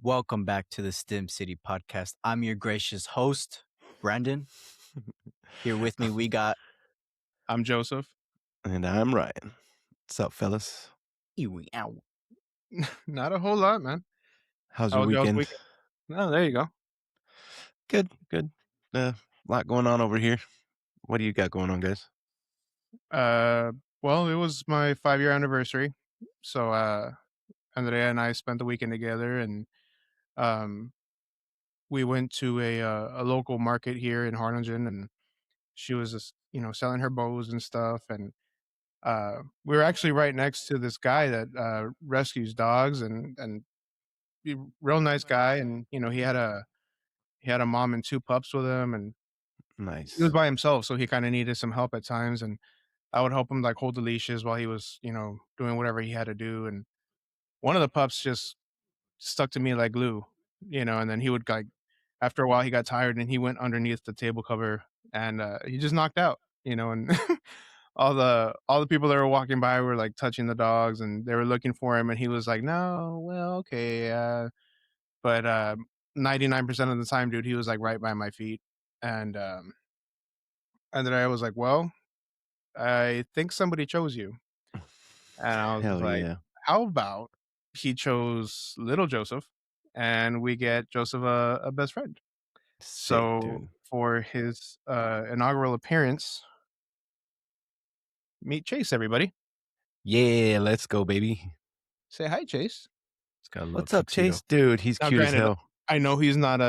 Welcome back to the Stim City podcast. I'm your gracious host, Brandon. Here with me, we got I'm Joseph. And I'm Ryan. What's up, fellas? Ow. Not a whole lot, man. How's How your was y'all's weekend? weekend? Oh, there you go. Good. A lot going on over here. What do you got going on, guys? Well, it was my 5-year anniversary, so Andrea and I spent the weekend together, and um, we went to a local market here in Harlingen, and she was just selling her bows and stuff, and we were actually right next to this guy that rescues dogs, and real nice guy, and he had a mom and two pups with him, and he was Nice. by himself, so he kind of needed some help at times, and I would help him like hold the leashes while he was, doing whatever he had to do. And one of the pups just stuck to me like glue, and then he would like after a while he got tired and he went underneath the table cover and he just knocked out, and all the people that were walking by were like touching the dogs and they were looking for him and he was like, no, well, okay, but 99% of the time, dude, he was like right by my feet. And then I was like, well, I think somebody chose you. And I was Hell like, yeah. how about he chose little Joseph and we get Joseph a best friend? Sick, So dude. for his inaugural appearance, meet Chase, everybody. Yeah, let's go, baby. Say hi, Chase. It's got a little What's up, tuxedo. Chase? Dude, he's Now, cute as granted, hell. I know he's not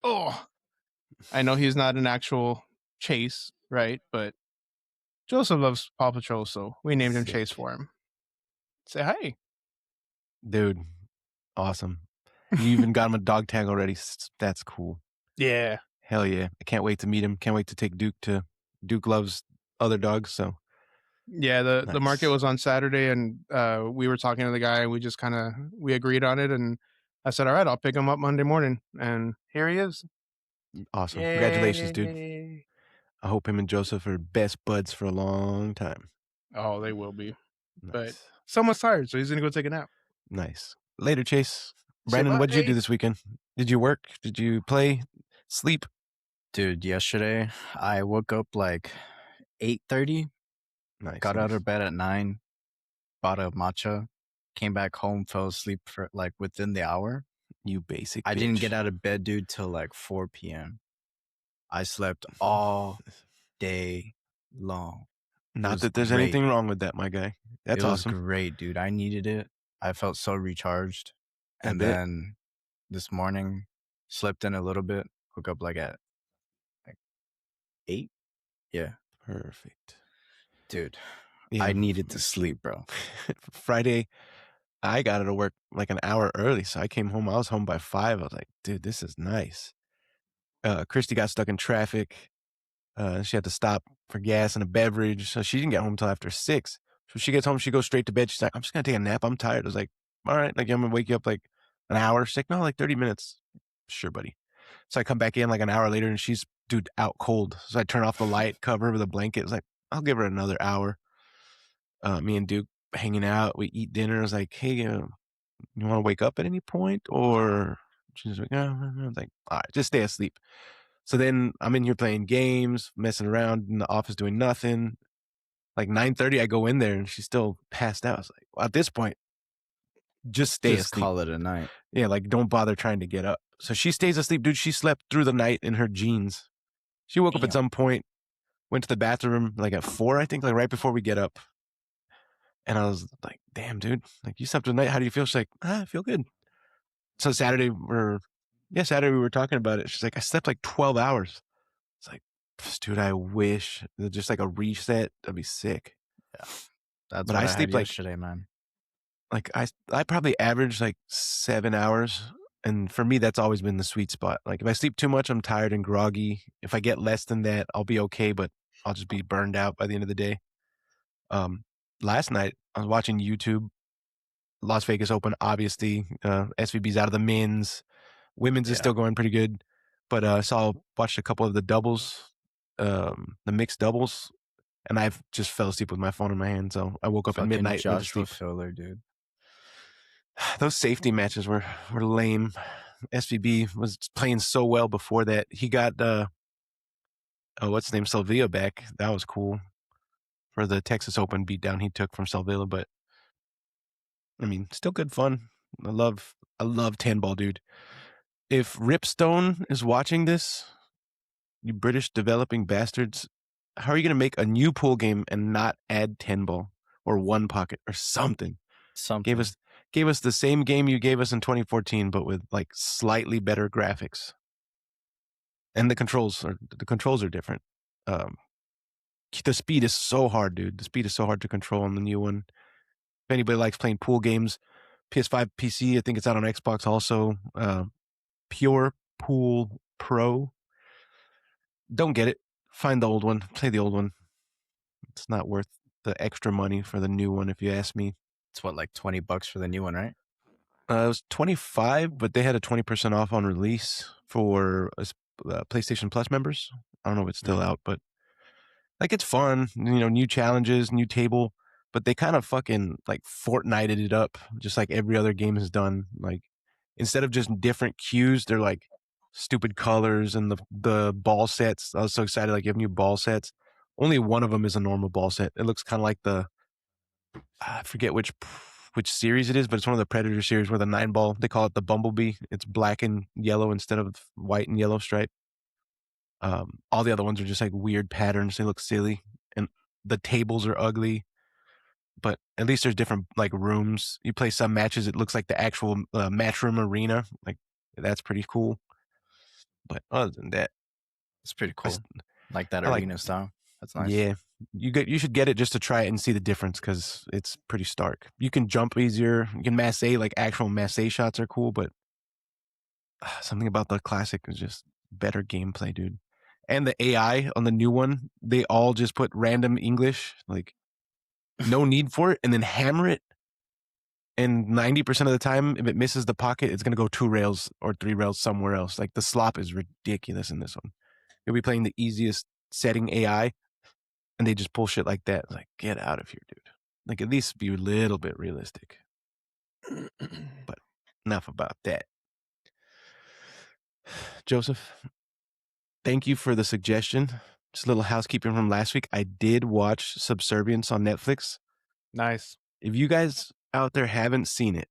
oh, I know he's not an actual Chase, right? But Joseph loves Paw Patrol, so we named him Sick. Chase for him. Say hi. Dude, awesome. You even got him a dog tag already. That's cool. Yeah. Hell yeah. I can't wait to meet him. Can't wait to take Duke to Duke loves other dogs, so Yeah, the market nice. was on Saturday, and we were talking to the guy, and we agreed on it, and I said, "All right, I'll pick him up Monday morning," and here he is. Awesome. Congratulations, dude. Yay. I hope him and Joseph are best buds for a long time. Oh, they will be, but Nice. someone's tired, so he's gonna go take a nap. Nice. Later, Chase. Say Brandon, bye, what did you do Chase. this weekend? Did you work? Did you play? Sleep? Dude, yesterday I woke up like 8:30, Nice. got out nice. of bed at 9, bought a matcha, came back home, fell asleep for like within the hour. You basic I bitch. didn't get out of bed, dude, till like 4 p.m. I slept all day long. Not was that there's great. anything wrong with that, my guy. That's It was awesome. great, dude. I needed it. I felt so recharged. I And bet. then this morning, slept in a little bit. Woke up like at 8. Yeah, Perfect. dude. Yeah. I needed to sleep, bro. Friday, I got out of work like an hour early, so I came home. I was home by 5. I was like, dude, this is nice. Christy got stuck in traffic. She had to stop for gas and a beverage, so she didn't get home until after 6. So she gets home, she goes straight to bed. She's like, I'm just gonna take a nap. I'm tired. I was like, all right, like I'm gonna wake you up like an hour. She's like, no, like 30 minutes. Sure, buddy. So I come back in like an hour later and she's, dude, out cold. So I turn off the light, cover her with a blanket. I was like, I'll give her another hour. Me and Duke hanging out. We eat dinner. I was like, hey, you want to wake up at any point? Or she's like, I was like, all right, just stay asleep. So then I'm in here playing games, messing around in the office, doing nothing. Like 9:30, I go in there and she's still passed out. I was like, well, at this point, just stay Just asleep. call it a night. Yeah, like don't bother trying to get up. So she stays asleep, dude. She slept through the night in her jeans. She woke up at some point, went to the bathroom like at 4, I think, like right before we get up. And I was like, damn, dude, like you slept through the night. How do you feel? She's like, I feel good. So Saturday we were talking about it. She's like, I slept like 12 hours. It's like, dude, I wish just like a reset. That'd be sick. Yeah. That's But what I I sleep had like, yesterday, man. like I probably average like 7 hours. And for me, that's always been the sweet spot. Like if I sleep too much, I'm tired and groggy. If I get less than that, I'll be okay, but I'll just be burned out by the end of the day. Last night I was watching YouTube, Las Vegas Open, obviously, SVB's out of the men's. Women's is Yeah. still going pretty good, but watched a couple of the doubles, the mixed doubles, and I just fell asleep with my phone in my hand. So I woke up at Fucking midnight, went to Joshua sleep. Filler, dude. Those safety matches were lame. SVB was playing so well before that. He got what's his name, Salvia back. That was cool for the Texas Open beatdown he took from Salvilla. But I mean, still good fun. I love 10 ball, dude. If Ripstone is watching this, you British developing bastards, how are you going to make a new pool game and not add 10 ball or one pocket or something? Something. Gave us the same game you gave us in 2014, but with like slightly better graphics. And the controls are different. The speed is so hard, dude. The speed is so hard to control on the new one. If anybody likes playing pool games, PS5, PC, I think it's out on Xbox also. Pure Pool Pro. Don't get it. Find the old one. Play the old one. It's not worth the extra money for the new one, if you ask me. It's what, like $20 for the new one, right? It was 25, but they had a 20% off on release for PlayStation Plus members. I don't know if it's still out, but like it's fun. New challenges, new table, but they kind of fucking like Fortnited it up, just like every other game has done. Like instead of just different cues, they're like stupid colors and the ball sets. I was so excited, like you have new ball sets. Only one of them is a normal ball set. It looks kind of like I forget which series it is, but it's one of the Predator series where the 9 ball, they call it the Bumblebee. It's black and yellow instead of white and yellow stripe. All the other ones are just like weird patterns. They look silly, and the tables are ugly. But at least there's different like rooms. You play some matches, it looks like the actual matchroom arena. Like that's pretty cool. But other than that, It's pretty cool. Like that I like- arena style. That's nice. yeah, you should get it just to try it and see the difference because it's pretty stark. You can jump easier. You can masse, like actual masse shots are cool, but something about the classic is just better gameplay, dude. And the AI on the new one, they all just put random English, like no need for it, and then hammer it. And 90% of the time, if it misses the pocket, it's going to go 2 rails or 3 rails somewhere else. Like the slop is ridiculous in this one. You'll be playing the easiest setting AI, and they just pull shit like that. It's like, get out of here, dude. Like at least be a little bit realistic. But enough about that. Joseph, thank you for the suggestion. Just a little housekeeping from last week. I did watch Subservience on Netflix. Nice. If you guys out there haven't seen it,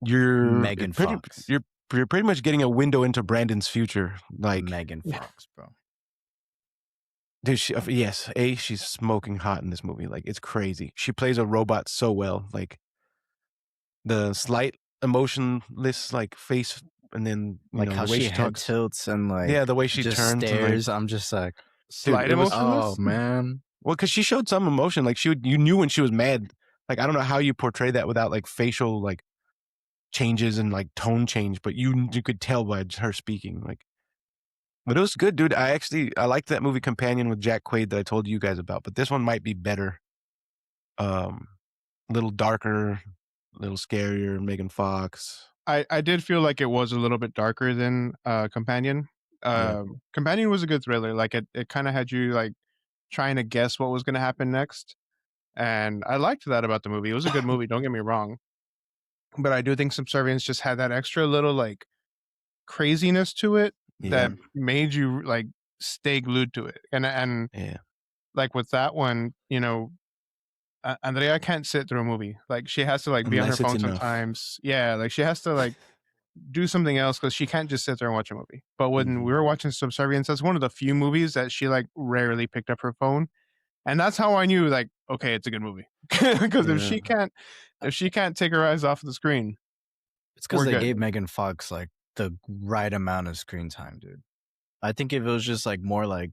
you're Megan pretty, Fox. You're pretty much getting a window into Brandon's future. Like Megan Fox, bro. dude, yes, she's smoking hot in this movie. Like it's crazy. She plays a robot so well. Like the slight emotionless like face, and then Like how the way she she head talks. tilts and like Yeah, the way she just turns. stares. I'm just like, Slight it was- emotionless? oh man. Well, because she showed some emotion. Like you knew when she was mad. Like I don't know how you portray that without like facial like changes and like tone change, but you could tell by her speaking. Like, but it was good, dude. I liked that movie Companion with Jack Quaid that I told you guys about. But this one might be better. A little darker, a little scarier. Megan Fox. I did feel like it was a little bit darker than Companion. Yeah. Companion was a good thriller. Like it kind of had you like trying to guess what was going to happen next. And I liked that about the movie. It was a good movie, don't get me wrong. But I do think Subservience just had that extra little like craziness to it that made you like stay glued to it. And Yeah. like with that one, Andrea can't sit through a movie. Like she has to like be on her Unless it's phone enough. sometimes. Yeah, like she has to like do something else because she can't just sit there and watch a movie. But when we were watching Subservience, that's one of the few movies that she like rarely picked up her phone, and that's how I knew like, okay, it's a good movie. Because if she can't take her eyes off the screen, It's because we're they good. gave Megan Fox like the right amount of screen time, dude. I think if it was just like more like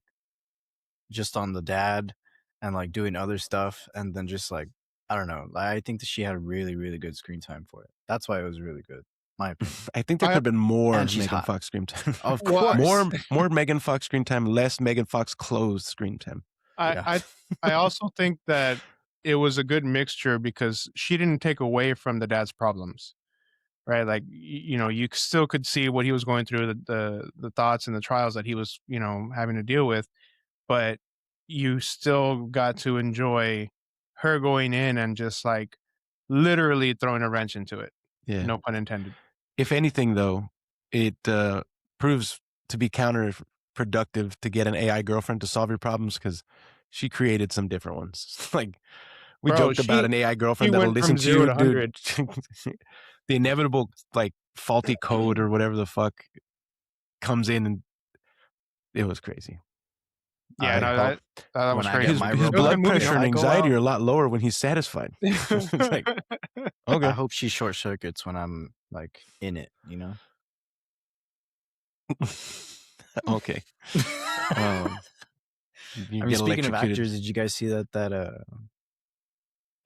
just on the dad and like doing other stuff and then just like, I don't know. I think that she had really, really good screen time for it. That's why it was really good. My opinion. I think there could have been more And she's Megan hot. Fox screen time. Of Well, course. more Megan Fox screen time, less Megan Fox closed screen time. I also think that it was a good mixture because she didn't take away from the dad's problems, right? Like you still could see what he was going through, the thoughts and the trials that he was having to deal with, but you still got to enjoy her going in and just like literally throwing a wrench into it. Yeah. No pun intended. If anything, though, it proves to be counterproductive to get an AI girlfriend to solve your problems because she created some different ones. Like we Bro, joked about she an AI she girlfriend that'll went listen from to 0 you, to dude. 100. The inevitable like faulty code or whatever the fuck comes in, and it was crazy. Yeah, I no, hope that when was I get crazy. my His It was a good robot, blood movie if pressure though. and I go anxiety out, are a lot lower when he's satisfied. It's like, I okay. hope she short circuits when I'm like in it, you know? Okay. Um, I you mean, get speaking of electrocuted. actors, did you guys see that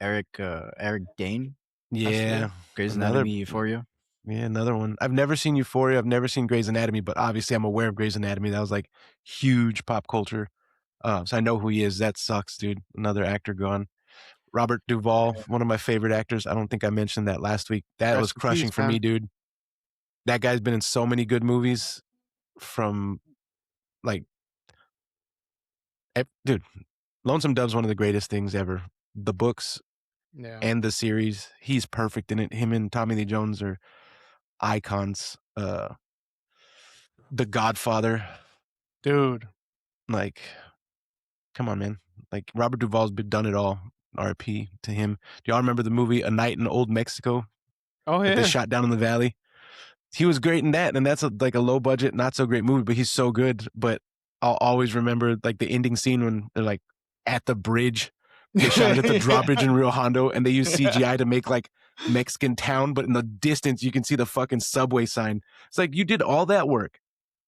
Eric Dane passed away? Yeah. Grey's Another Anatomy, Euphoria. Yeah, another one. I've never seen Euphoria. I've never seen Grey's Anatomy, but obviously I'm aware of Grey's Anatomy. That was like huge pop culture. So I know who he is. That sucks, dude. Another actor gone. Robert Duvall, one of my favorite actors. I don't think I mentioned that last week. That was Rest in crushing peace, for me, man. dude. That guy's been in so many good movies from like, dude, Lonesome Dove's one of the greatest things ever. The books Yeah. and the series, he's perfect in it. Him and Tommy Lee Jones are icons. The Godfather, Dude. like, come on, man. Like Robert Duvall's been done it all. RP to him. Do y'all remember the movie A Night in Old Mexico Oh, that they yeah. shot down in the valley? He was great in that, and that's like a low budget, not so great movie, but he's so good. But I'll always remember like the ending scene when they're like at the bridge. They shot it at the drawbridge in Rio Hondo, and they used Yeah. CGI to make like Mexican town, but in the distance you can see the fucking subway sign. It's like you did all that work.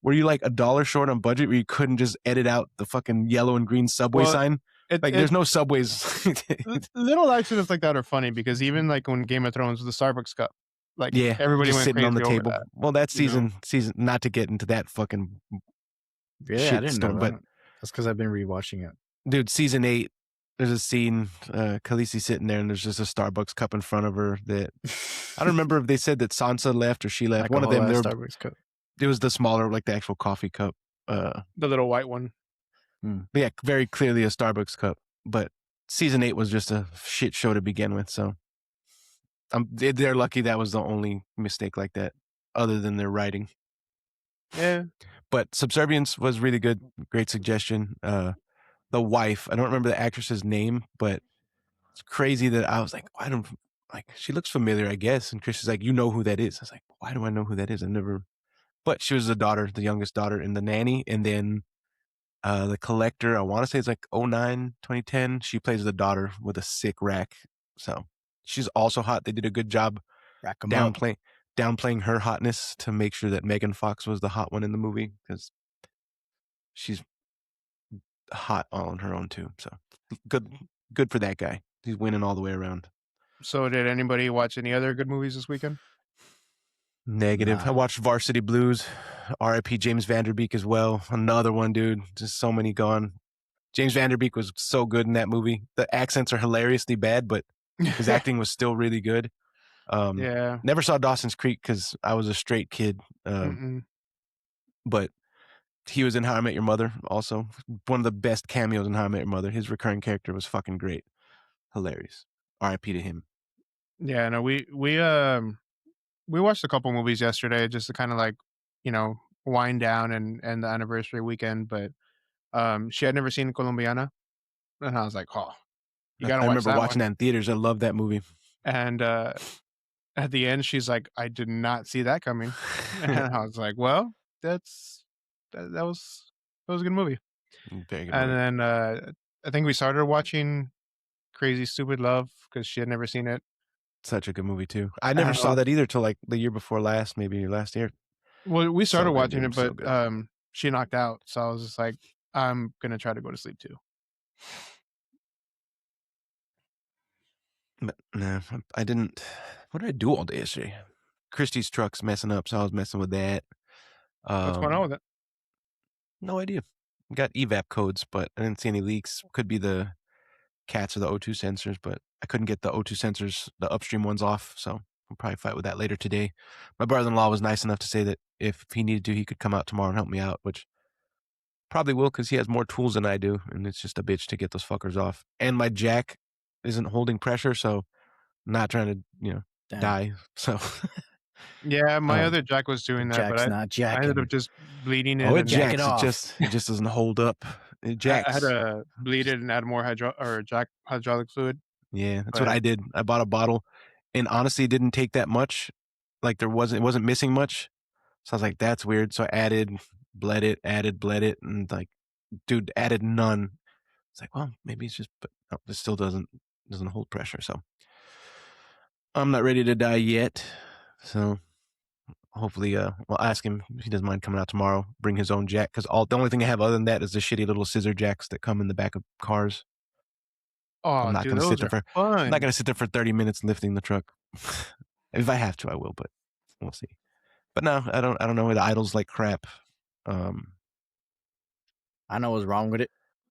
Were you like $1 short on budget where you couldn't just edit out the fucking yellow and green subway Well, sign? it Like it there's no subways. little accidents like that are funny because even, like, when Game of Thrones, the Starbucks cup, like, Yeah, everybody just went sitting on the crazy over table. that, Well, that you know? season, not to get into that fucking Really? I shit didn't know storm, but that. That's because I've been rewatching it. dude, season 8, there's a scene, Khaleesi sitting there and there's just a Starbucks cup in front of her that I don't remember if they said that Sansa left or she left. Like a One of whole them, ass Starbucks cup. it was the smaller, like the actual coffee cup. The little white one. Yeah, very clearly a Starbucks cup. But season 8 was just a shit show to begin with. So they're lucky that was the only mistake like that, other than their writing. Yeah. But Subservience was really good. Great suggestion. The wife, I don't remember the actress's name, but it's crazy that I was like, why don't like she looks familiar, I guess. And Chris is like, you know who that is? I was like, why do I know who that is? I never. But she was the daughter, the youngest daughter in The Nanny, and then The Collector. I want to say it's like 09, 2010. She plays the daughter with a sick rack. So she's also hot. They did a good job Rack 'em up. downplaying her hotness to make sure that Megan Fox was the hot one in the movie because she's hot on her own too. So good for that guy. He's winning all the way around. So did anybody watch any other good movies this weekend? Negative. Nah. I watched Varsity Blues, R.I.P. James Vanderbeek as well. Another one, dude. Just so many gone. James Vanderbeek was so good in that movie. The accents are hilariously bad, but his acting was still really good. Yeah. Never saw Dawson's Creek because I was a straight kid. Mm-mm. But he was in How I Met Your Mother also. One of the best cameos in How I Met Your Mother. His recurring character was fucking great. Hilarious. R.I.P. to him. Yeah, no, we watched a couple movies yesterday just to kind of like, wind down and the anniversary weekend, but she had never seen Colombiana, and I was like, "Oh, you got to I watch remember that watching one." that in theaters. I love that movie. And at the end she's like, "I did not see that coming." And I was like, "Well, that was a good movie." Very good And movie. then I think we started watching Crazy Stupid Love because she had never seen it. Such a good movie too. I And never I saw was that either till like the year before last, maybe last year. Well, we So started good, watching dude. it, So but good. she knocked out, so I was just like, I'm gonna try to go to sleep too. But no, I didn't. What did I do all day yesterday? Christie's truck's messing up, so I was messing with that. What's going on with it? No idea. Got evap codes, but I didn't see any leaks. Could be the cats or the O2 sensors, but I couldn't get the O2 sensors, the upstream ones off, so we'll probably fight with that later today. My brother-in-law was nice enough to say that if he needed to, he could come out tomorrow and help me out, which probably will because he has more tools than I do, and it's just a bitch to get those fuckers off. And my jack isn't holding pressure, so not trying to Damn. die. So Yeah, my Um, other jack was doing that, but Jack's not I ended up jacking. just bleeding it, oh, it and Jack it jacks. It off. just doesn't hold up. It I had jacks. to bleed it and add more hydraulic fluid. Yeah, that's what But I did. I bought a bottle, and honestly, it didn't take that much. Like it wasn't missing much. So I was like, that's weird. So I bled it, and like, dude, added none. It's like, well, maybe it's just, but no, this still doesn't hold pressure. So I'm not ready to die yet. So hopefully, we'll ask him if he doesn't mind coming out tomorrow. Bring his own jack, because the only thing I have other than that is the shitty little scissor jacks that come in the back of cars. I'm oh, not dude, gonna sit those there are for I'm not fun. gonna sit there for 30 minutes lifting the truck. If I have to, I will, but we'll see. But no, I don't know. The idle's like crap. I know what's wrong with it.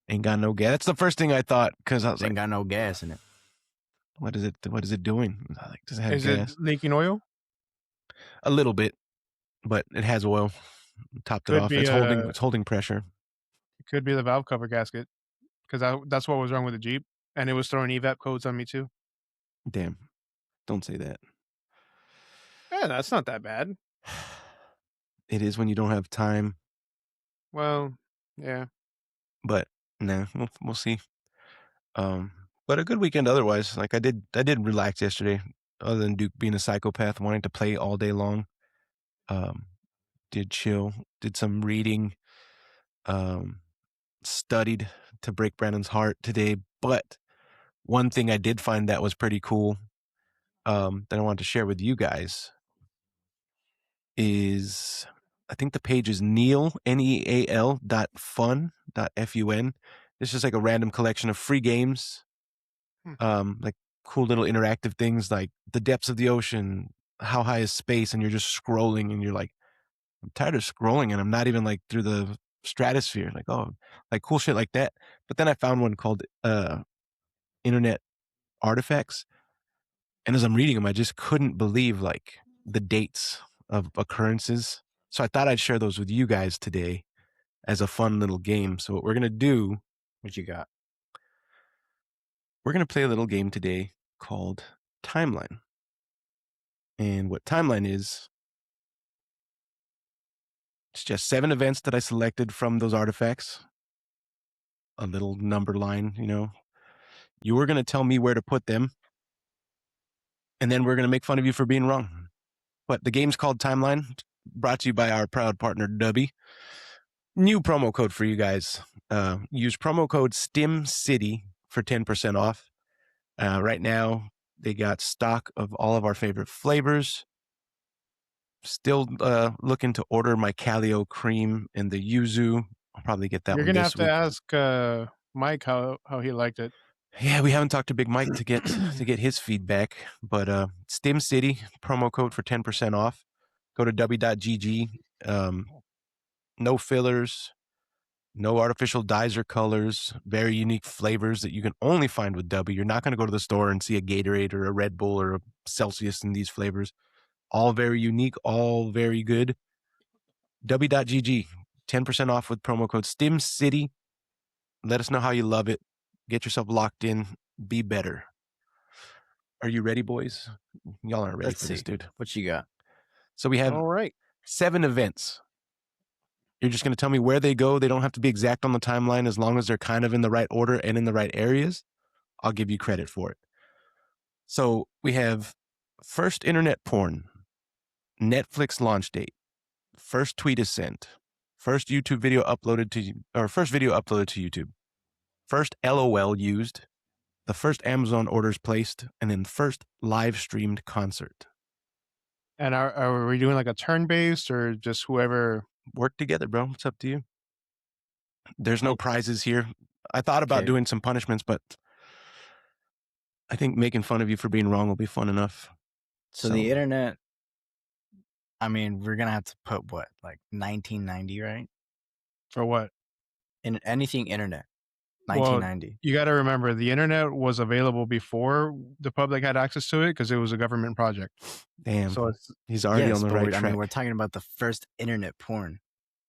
Ain't got no gas. That's the first thing I thought, because I was It ain't like, got no gas in it. what is it doing? I was like, does it have Is it gas? leaking oil? A little bit, but it has oil. Topped it Could off. be It's holding pressure. it could be the valve cover gasket, because that's what was wrong with the Jeep, and it was throwing evap codes on me too. Damn. Don't say that. Yeah, that's not that bad. It is when you don't have time, Well, yeah. but nah, we'll see. But a good weekend otherwise. Like I did relax yesterday, other than Duke being a psychopath, wanting to play all day long. Did chill, did some reading, um, studied to break Brandon's heart today. But one thing I did find that was pretty cool, that I wanted to share with you guys is, I think the page is neal.fun.fun. It's just like a random collection of free games, Hmm. like cool little interactive things like the depths of the ocean, how high is space, and you're just scrolling and you're like, I'm tired of scrolling and I'm not even like through the stratosphere. Like, oh, like cool shit like that. But then I found one called Internet Artifacts. And as I'm reading them, I just couldn't believe like the dates of occurrences. So I thought I'd share those with you guys today as a fun little game. So what we're going to do, What you got? we're going to play a little game today called Timeline. And what Timeline is, it's just 7 events that I selected from those artifacts. A little number line, You were going to tell me where to put them, and then we're going to make fun of you for being wrong. But the game's called Timeline, brought to you by our proud partner, Dubby. New promo code for you guys. Use promo code STIMCITY for 10% off. Right now, they got stock of all of our favorite flavors. Still looking to order my Calio cream and the yuzu. I'll probably get that You're one gonna have this to week. ask Mike how he liked it. Yeah, we haven't talked to Big Mike to get his feedback, but Stim City promo code for 10% off. Go to w.gg. No fillers, no artificial dyes or colors, very unique flavors that you can only find with W. You're not going to go to the store and see a Gatorade or a Red Bull or a Celsius in these flavors. All very unique, all very good. W.gg, 10% off with promo code STIMCITY. Let us know how you love it. Get yourself locked in. Be better. Are you ready, boys? Y'all aren't ready Let's for this, see. dude. What you got? So we have All right. 7 events. You're just going to tell me where they go. They don't have to be exact on the timeline as long as they're kind of in the right order and in the right areas. I'll give you credit for it. So we have first internet porn, Netflix launch date, first tweet is sent, first YouTube video uploaded to, or first video uploaded to YouTube, first LOL used, the first Amazon orders placed, and then first live streamed concert. And are we doing like a turn based or just whoever? Work together, bro. It's up to you. There's no prizes here. I thought about Okay. doing some punishments, but I think making fun of you for being wrong will be fun enough. So the internet, I mean, we're gonna have to put what, like 1990, right? For what? In anything internet, Well, 1990. you got to remember the internet was available before the public had access to it because it was a government project. Damn. So it's He's already Yes, on the but right I track. mean, we're talking about the first internet porn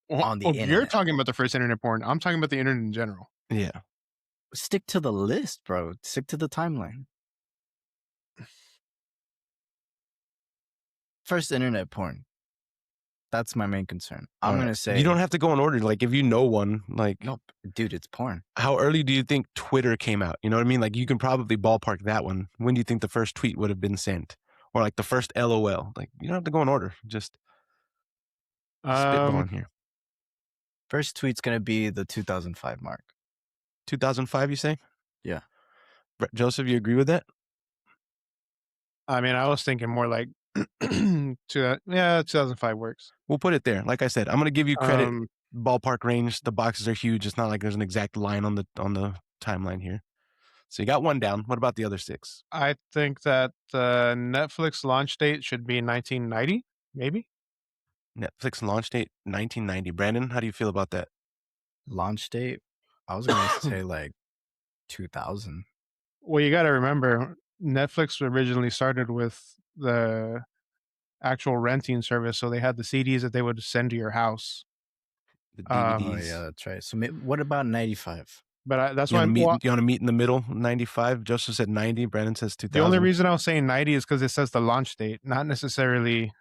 on the You're internet. talking about the first internet porn. I'm talking about the internet in general. Yeah. Stick to the list, bro. Stick to the timeline. First, internet porn. That's my main concern. I'm gonna say you don't have to go in order. Like if you know one, like nope, dude, it's porn. how early do you think Twitter came out? You know what I mean? Like you can probably ballpark that one. When do you think the first tweet would have been sent? Or like the first LOL? Like you don't have to go in order. Just Um, spitballing here. First tweet's gonna be the 2005 mark. 2005, you say? Yeah. Joseph, you agree with that? I mean, I was thinking more like, 2005 works. We'll put it there. Like I said, I'm going to give you credit. Um, Ballpark range. The boxes are huge. It's not like there's an exact line on the timeline here. So you got one down. What about the other 6? I think that the Netflix launch date should be 1990, maybe. Netflix launch date 1990. Brandon, how do you feel about that? Launch date, I was gonna say like 2000. Well, you got to remember, Netflix originally started with the actual renting service, so they had the CDs that they would send to your house. The Oh DVDs. yeah, that's right. So what about 95? But that's You why want to meet in the middle? 95. Joseph said 90. Brandon says 2000. the only reason I was saying 90 is because it says the launch date, not necessarily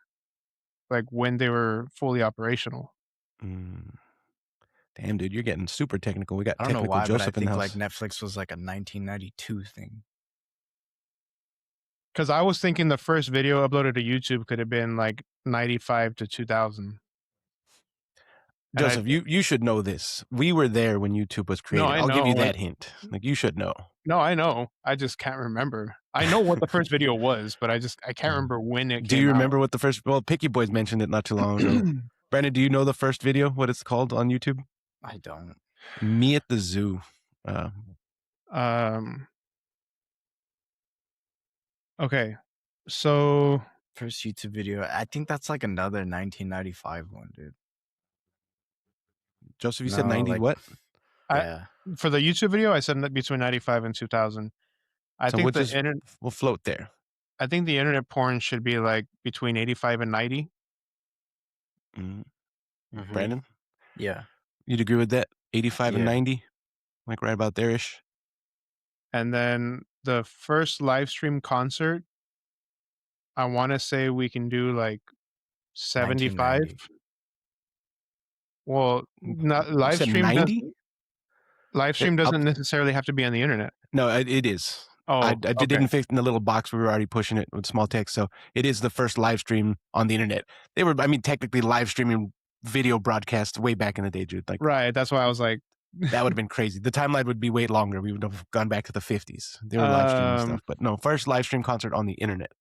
like when they were fully operational. Damn, dude, you're getting super technical. We got I don't know technical why, but I Joseph in the think house. like Netflix was like a 1992 thing. Because I was thinking the first video uploaded to YouTube could have been like 95 to 2000. Joseph, you should know this. We were there when YouTube was created. I I'll give you know. that hint. Like you should know. No, I know. I just can't remember. I know what the first video was, but I can't remember when it Do came you out. remember what the first? Well, Picky Boys mentioned it not too long ago. Brandon, do you know the first video? What it's called on YouTube? I don't. Me at the Zoo. Okay, so First YouTube video. I think that's like another 1995 one, dude. Joseph, you said 90 like, what? Yeah. For the YouTube video, I said between 95 and 2000. I think we'll float there. I think the internet porn should be like between 85 and 90. Mm-hmm. Brandon? Yeah. You'd agree with that? 85 and 90? Like right about there-ish? And then the first live stream concert, I want to say we can do like 75. Well, not live stream. 90? Live stream doesn't necessarily have to be on the internet. No, it is. Oh, I didn't fit in the little box. We were already pushing it with small text. So it is the first live stream on the internet. They were, I mean, technically live streaming video broadcasts way back in the day, dude. Like, right. That's why I was like, that would have been crazy. The timeline would be way longer. We would have gone back to the 50s. They were live streaming stuff. But no, first live stream concert on the internet.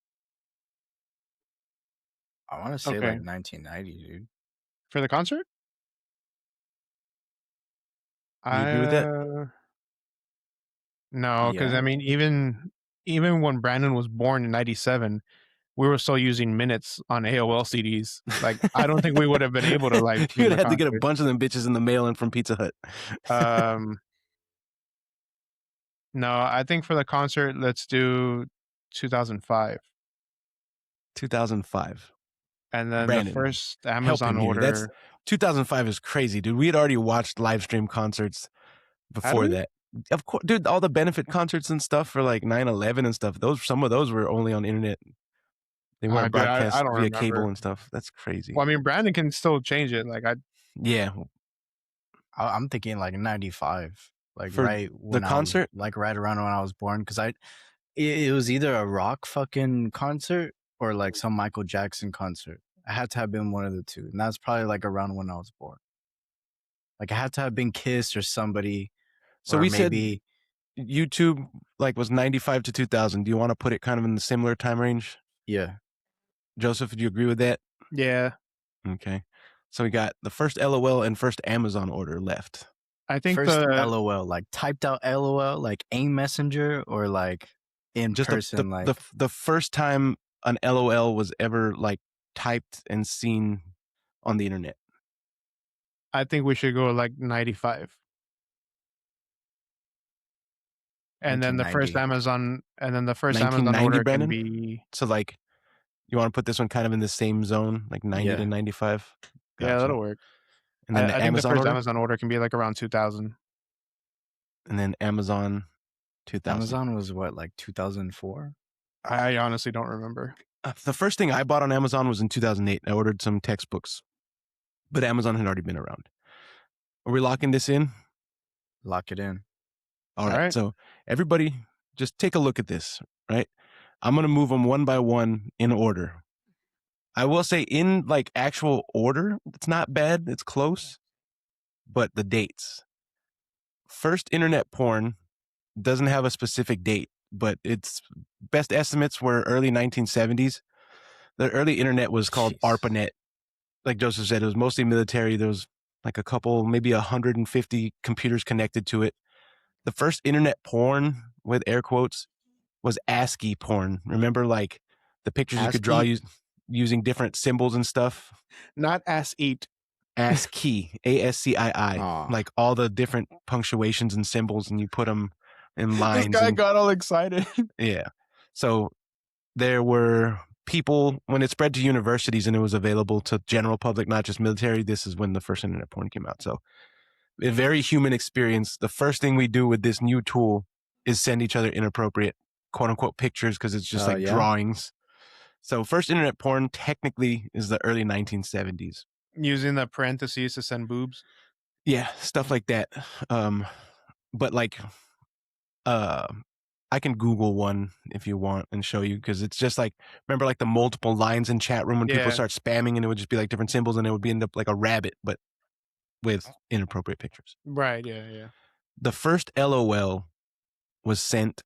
I want to say like 1990, dude. For the concert? You agree with that? No, because I mean, even when Brandon was born in 97, we were still using minutes on AOL CDs. Like, I don't think we would have been able to live stream. You'd have to get a bunch of them bitches in the mail in from Pizza Hut. No, I think for the concert, let's do 2005. 2005. And then Brandon, the first Amazon order. That's 2005 is crazy, dude. We had already watched live stream concerts before that. Of course, dude, all the benefit concerts and stuff for like 9/11 and stuff. Some of those were only on the internet. They weren't broadcast via cable and stuff. That's crazy. Well, I mean, Brandon can still change it. Like yeah. I'm thinking like 95. Like for right when the concert, like right around when I was born, because it was either a rock fucking concert or like some Michael Jackson concert. I had to have been one of the two, and that's probably like around when I was born. Like I had to have been Kiss or somebody. So we said YouTube like was 95 to 2000. Do you want to put it kind of in the similar time range? Yeah. Joseph, do you agree with that? Yeah. Okay. So we got the first LOL and first Amazon order left. I think first LOL, like typed out LOL, like AIM Messenger, or like in person. Like the first time an LOL was ever like typed and seen on the internet. I think we should go like 95. And then the first Amazon, order Brandon? can be. So like, you want to put this one kind of in the same zone, like 90 to 95? Gotcha. Yeah, that'll work. And then I think the first Amazon order can be like around 2000. And then Amazon 2000. Amazon was what, like 2004? I honestly don't remember. The first thing I bought on Amazon was in 2008. I ordered some textbooks, but Amazon had already been around. Are we locking this in? Lock it in. All All right. right. So everybody, just take a look at this, right? I'm going to move them one by one in order. I will say in like actual order, it's not bad. It's close, but the dates. First internet porn doesn't have a specific date, but its best estimates were early 1970s. The early internet was called Jeez. ARPANET. Like Joseph said, it was mostly military. There was like a couple, maybe 150 computers connected to it. The first internet porn, with air quotes, was ASCII porn. Remember, like the pictures you could draw ASCII? using different symbols and stuff? Not ass eat. ASCII, ASCII, Aw. like all the different punctuations and symbols, and you put them in This lines. guy And got all excited. yeah, so there were people when it spread to universities and it was available to general public, not just military. This is when the first internet porn came out. So a very human experience. The first thing we do with this new tool is send each other inappropriate, quote unquote, pictures because it's just like Yeah. drawings. So first internet porn technically is the early 1970s. Using the parentheses to send boobs. Yeah, stuff like that. But like, I can Google one if you want and show you because it's just like, remember like the multiple lines in chat room when people Yeah. start spamming and it would just be like different symbols and it would be end up like a rabbit, but with inappropriate pictures. Right. Yeah. The first LOL was sent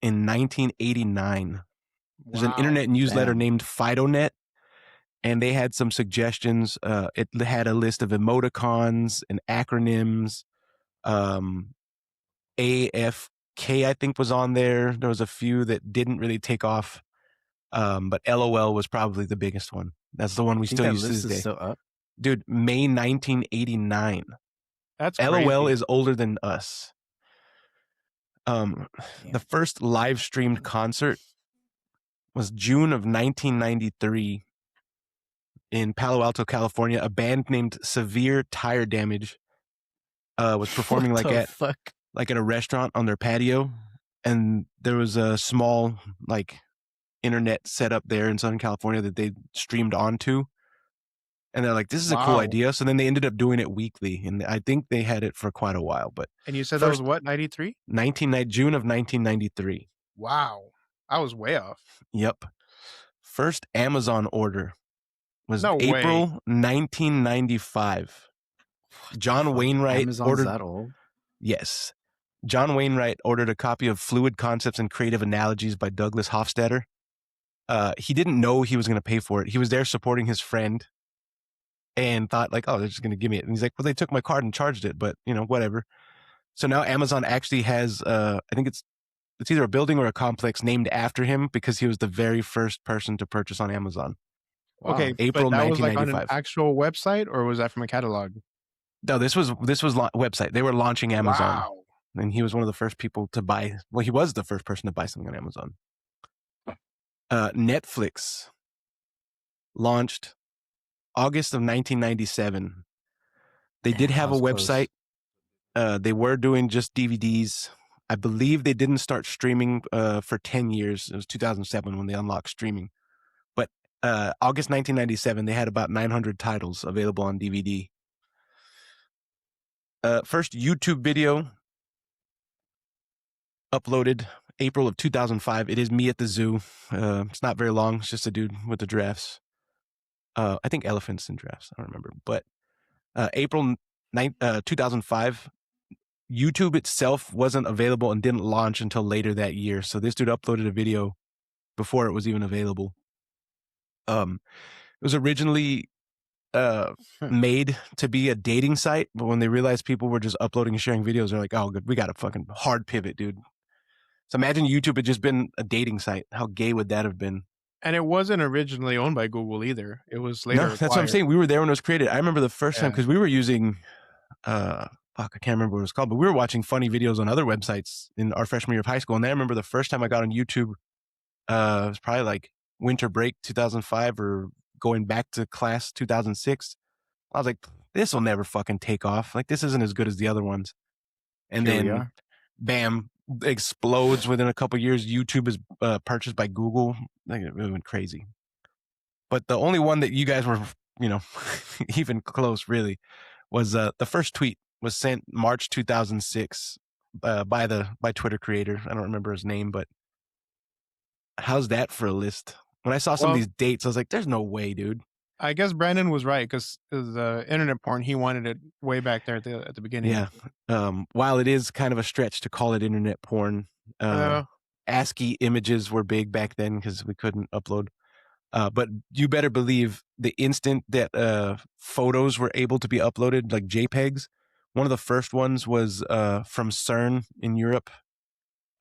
in 1989. There's an Wow. internet newsletter Damn. named FidoNet, and they had some suggestions. It had a list of emoticons and acronyms. AFK, I think, was on there. There was a few that didn't really take off, but LOL was probably the biggest one. That's the one we I think still that use to list this is day. still up. Dude, May 1989. That's LOL crazy. is older than us. The first live streamed concert was June of 1993 in Palo Alto, California. A band named Severe Tire Damage was performing What like the at fuck? like at a restaurant on their patio, and there was a small like internet set up there in Southern California that they streamed onto. And they're like, this is a cool Wow. idea. So then they ended up doing it weekly, and I think they had it for quite a while. But And you said that was what, 93? June of 1993. Wow. I was way off. Yep. First Amazon order was No way. April 1995. John Fuck, Wainwright Amazon's ordered. that old? Yes. John Wainwright ordered a copy of Fluid Concepts and Creative Analogies by Douglas Hofstadter. He didn't know he was going to pay for it. He was there supporting his friend and thought like, oh, they're just going to give me it. And he's like, well, they took my card and charged it, but you know, whatever. So now Amazon actually has, I think it's either a building or a complex named after him because he was the very first person to purchase on Amazon. Wow. Okay, April but that was like on an 1995. actual website, or was that from a catalog? No, this was website. They were launching Amazon. Wow. And he was one of the first people to buy. Well, he was the first person to buy something on Amazon. Netflix launched August of 1997. They did Damn, have that a was website. They were doing just DVDs. I believe they didn't start streaming for 10 years. It was 2007 when they unlocked streaming. But August 1997, they had about 900 titles available on DVD. First YouTube video uploaded April of 2005. It is me at the zoo. It's not very long. It's just a dude with the giraffes. I think elephants and giraffes. I don't remember. But April 2005, YouTube itself wasn't available and didn't launch until later that year. So this dude uploaded a video before it was even available. It was originally made to be a dating site, but when they realized people were just uploading and sharing videos, they're like, oh, good, we got a fucking hard pivot, dude. So imagine YouTube had just been a dating site. How gay would that have been? And it wasn't originally owned by Google either. It was later No, that's what I'm saying. We were there when it was created. I remember the first time because we were using, I can't remember what it was called, but we were watching funny videos on other websites in our freshman year of high school. And then I remember the first time I got on YouTube, it was probably like winter break 2005 or going back to class 2006. I was like, this will never fucking take off. Like, this isn't as good as the other ones. And Here we then, are. bam, explodes within a couple years. YouTube is purchased by Google. Like, it went crazy. But the only one that you guys were, even close really was the first tweet was sent March 2006 by Twitter creator. I don't remember his name, but how's that for a list? When I saw some of Well, these dates, I was like, there's no way, dude. I guess Brandon was right because internet porn. He wanted it way back there at the beginning. Yeah. While it is kind of a stretch to call it internet porn, ASCII images were big back then because we couldn't upload. But you better believe the instant that photos were able to be uploaded, like JPEGs, one of the first ones was from CERN in Europe.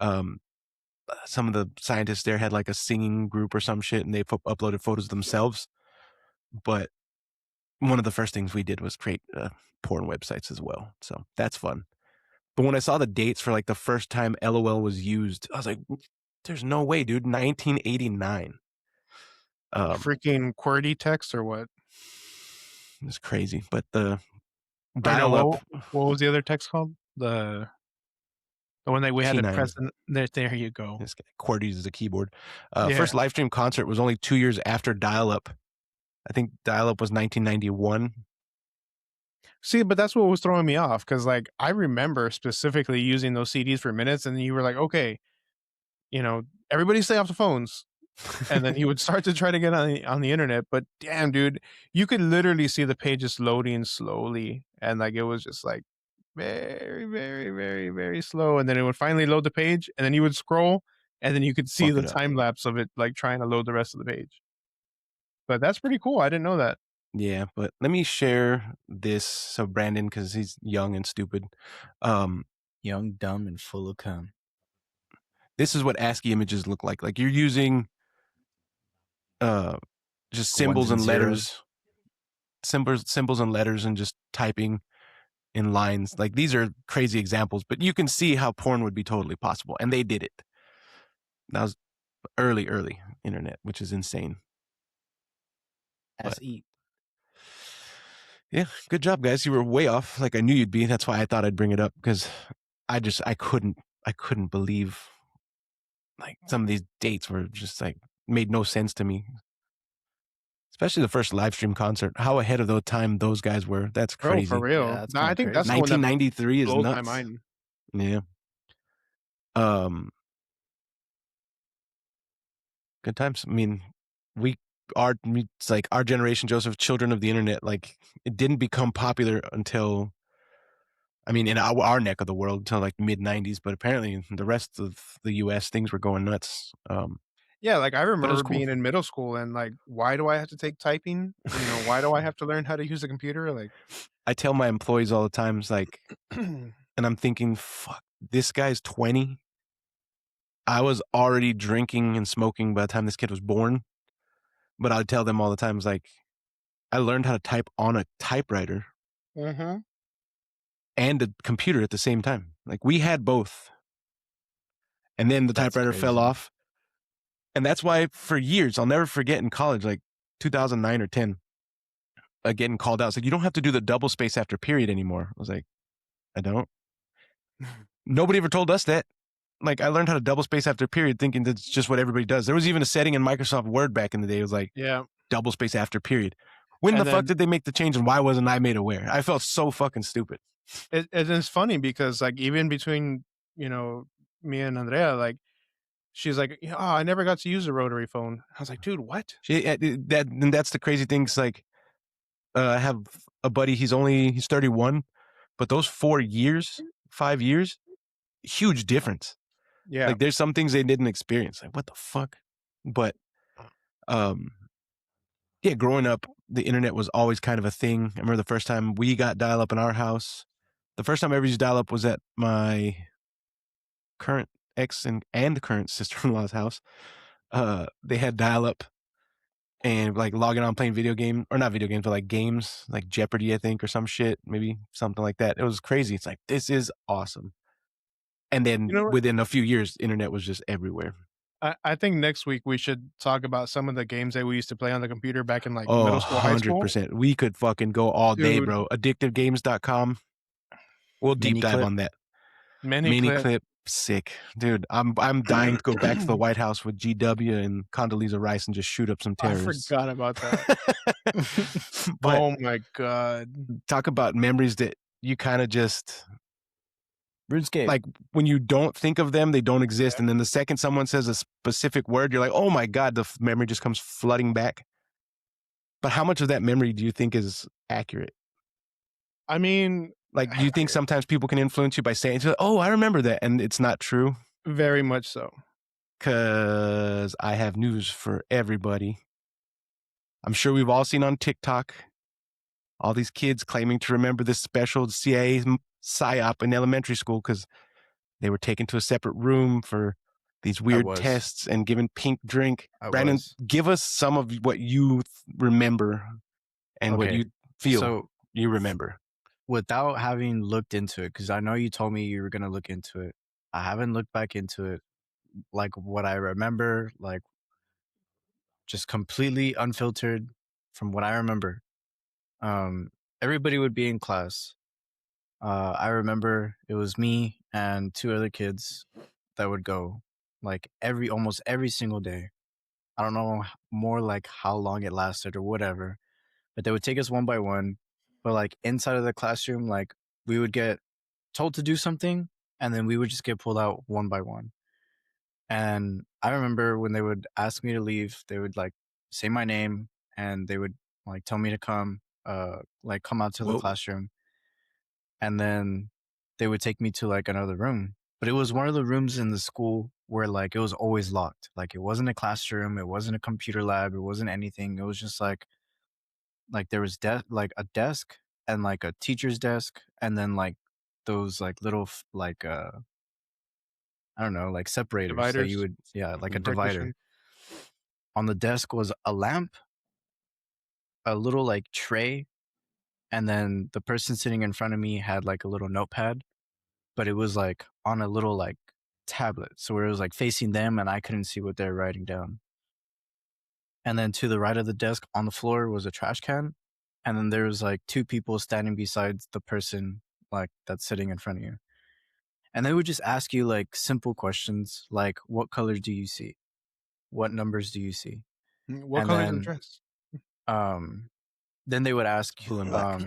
Some of the scientists there had like a singing group or some shit, and they uploaded photos themselves. But one of the first things we did was create porn websites as well. So that's fun. But when I saw the dates for like the first time LOL was used, I was like, there's no way, dude. 1989. Freaking QWERTY text or what? It's crazy. But the Or no, dial-up. what was the other text called? The one that we had to T9. press. There you go. QWERTY is the keyboard. Yeah. First live stream concert was only 2 years after dial-up. I think dial-up was 1991. See, but that's what was throwing me off because, like, I remember specifically using those CDs for minutes, and then you were like, okay, everybody stay off the phones. And then he would start to try to get on the internet, but damn, dude, you could literally see the pages loading slowly, and like it was just like very, very, very, very slow. And then it would finally load the page, and then you would scroll, and then you could see the time lapse of it, like trying to load the rest of the page. But that's pretty cool. I didn't know that. Yeah, but let me share this so Brandon, because he's young and stupid. Young, dumb, and full of cum. This is what ASCII images look like. Like you're using just symbols and letters. Symbols and letters and just typing in lines. Like these are crazy examples, but you can see how porn would be totally possible. And they did it. That was early internet, which is insane. ASCII. Yeah, good job, guys. You were way off, like I knew you'd be. That's why I thought I'd bring it up, because I couldn't believe like some of these dates were just like made no sense to me. Especially the first live stream concert. How ahead of the time those guys were. That's crazy. Oh, for real. Yeah, I think that's 1993 is blows nuts. my mind. Yeah. Good times. I mean, it's like our generation, Joseph, children of the internet, like it didn't become popular until, I mean, in our neck of the world until like mid 90s, but apparently in the rest of the US things were going nuts. Yeah, like I remember cool. being in middle school and like, why do I have to take typing? Why do I have to learn how to use a computer? Like, I tell my employees all the time, it's like, and I'm thinking, fuck, this guy's 20. I was already drinking and smoking by the time this kid was born. But I tell them all the time, it's like, I learned how to type on a typewriter and a computer at the same time. Like we had both. And then the typewriter fell off. And that's why for years, I'll never forget in college, like 2009 or 10, getting called out. It's like, you don't have to do the double space after period anymore. I was like, I don't. Nobody ever told us that. Like I learned how to double space after period thinking that's just what everybody does. There was even a setting in Microsoft Word back in the day. It was like, double space after period. When the fuck did they make the change and why wasn't I made aware? I felt so fucking stupid. It's funny because like even between, me and Andrea, like she's like, oh, I never got to use a rotary phone. I was like, dude, what? That's the crazy thing. It's like, I have a buddy, he's 31, but those 5 years, huge difference. Yeah. Like there's some things they didn't experience. Like what the fuck? But, yeah, growing up, the internet was always kind of a thing. I remember the first time we got dial-up in our house. The first time I ever used dial-up was at my current ex and current sister-in-law's house. They had dial-up and like logging on playing not video games, but like games, like Jeopardy, I think, or some shit, maybe something like that. It was crazy. It's like, this is awesome. And then within a few years, internet was just everywhere. I think next week we should talk about some of the games that we used to play on the computer back in like middle school, high school. 100%. We could fucking go all day, bro. Addictivegames.com. We'll deep dive on that. Mini clip. Sick. Dude, I'm dying to go back to the White House with GW and Condoleezza Rice and just shoot up some I terrorists. forgot about that. But Oh my god. talk about memories that you kinda just RuneScape. like, when you don't think of them, they don't exist, Yeah. and then the second someone says a specific word, you're like, "Oh my god," the memory just comes flooding back. But how much of that memory do you think is accurate? I mean, Like, do you think sometimes people can influence you by saying, "Oh, I remember that," and it's not true? very much so. 'Cause I have news for everybody. I'm sure we've all seen on TikTok all these kids claiming to remember this special CIA psyop in elementary school because they were taken to a separate room for these I weird was. tests and given pink drink. I Brandon, was. give us some of what you remember and what Okay. you feel So you remember. without having looked into it, because I know you told me you were gonna look into it. I haven't looked back into it. Like what I remember, like just completely unfiltered from what I remember. Um, everybody would be in class. I remember it was me and two other kids that would go like almost every single day. I don't know more like how long it lasted or whatever, but they would take us one by one. But like inside of the classroom, like we would get told to do something and then we would just get pulled out one by one. And I remember when they would ask me to leave, they would like say my name and they would like tell me to come out to the Whoa. classroom. And then they would take me to like another room. But it was one of the rooms in the school where like it was always locked. Like it wasn't a classroom, it wasn't a computer lab, it wasn't anything. It was just like there was like a desk and like a teacher's desk and then like those like little I don't know, like separators that you Dividers, would like a divider. partition. On the desk was a lamp, a little like tray, and then the person sitting in front of me had like a little notepad, but it was like on a little like tablet. So where it was like facing them and I couldn't see what they're writing down. And then to the right of the desk on the floor was a trash can. And then there was like two people standing beside the person like that's sitting in front of you. And they would just ask you like simple questions like what color do you see? What numbers do you see? What And color's the dress? um then they would ask Blue and black.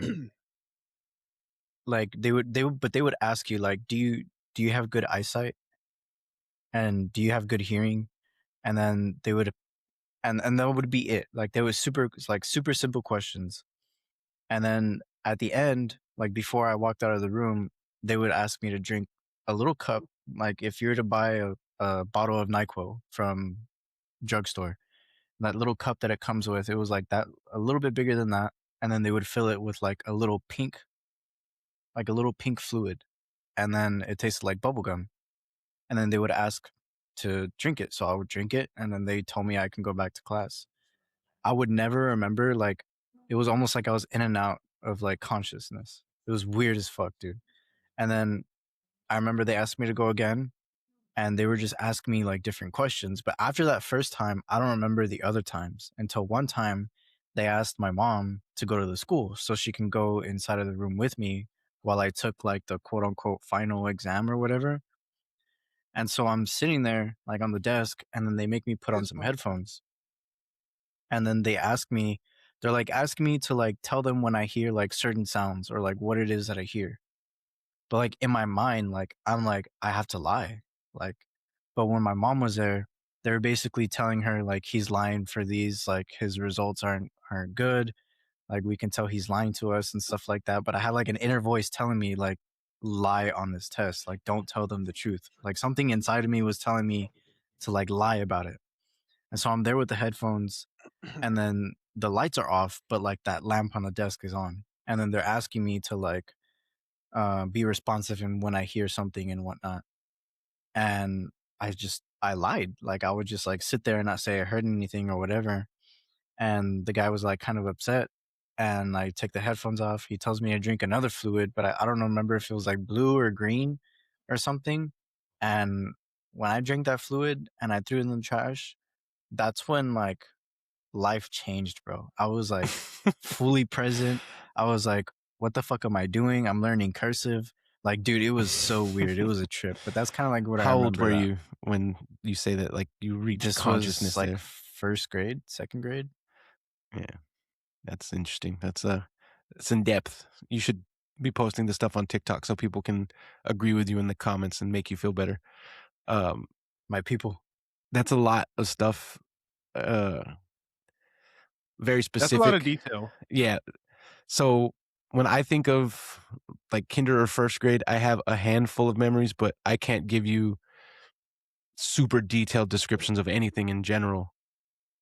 like they would ask you like do you have good eyesight and do you have good hearing? And then they would and that would be it. Like they was super simple questions. And then at the end, like before I walked out of the room, they would ask me to drink a little cup. Like if you were to buy a bottle of NyQuil from drugstore, that little cup that it comes with, it was like that, a little bit bigger than that. And then they would fill it with like a little pink fluid. And then it tasted like bubble gum. And then they would ask to drink it. So I would drink it. And then they told me I can go back to class. I would never remember, like, it was almost like I was in and out of like consciousness. It was weird as fuck, dude. And then I remember they asked me to go again and they were just asking me like different questions. But after that first time, I don't remember the other times until one time they asked my mom to go to the school so she can go inside of the room with me while I took like the quote unquote final exam or whatever. And so I'm sitting there like on the desk and then they make me put on some headphones. And then they're like asking me to like tell them when I hear like certain sounds or like what it is that I hear. But like in my mind, like I'm like, I have to lie. Like, but when my mom was there, they were basically telling her like he's lying for these, like his results aren't good. Like we can tell he's lying to us and stuff like that. But I had like an inner voice telling me like lie on this test. Like don't tell them the truth. Like something inside of me was telling me to like lie about it. And so I'm there with the headphones and then the lights are off, but like that lamp on the desk is on. And then they're asking me to like be responsive and when I hear something and whatnot. And I lied. Like I would just like sit there and not say I heard anything or whatever. And the guy was like kind of upset. And I take the headphones off. He tells me to drink another fluid, but I don't remember if it was like blue or green or something. And when I drank that fluid and I threw it in the trash, that's when like life changed, bro. I was like fully present. I was like, what the fuck am I doing? I'm learning cursive. Like, dude, it was so weird. It was a trip, but that's kind of like what I How old remember. were you when you say that, like, you reached This was consciousness like there? first grade, second grade. Yeah, that's interesting. It's in depth. You should be posting the stuff on TikTok so people can agree with you in the comments and make you feel better. Um, My people. that's a lot of stuff, uh, very That's a lot of specific. detail. Yeah, so when I think of, like, kinder or first grade, I have a handful of memories, but I can't give you super detailed descriptions of anything in general.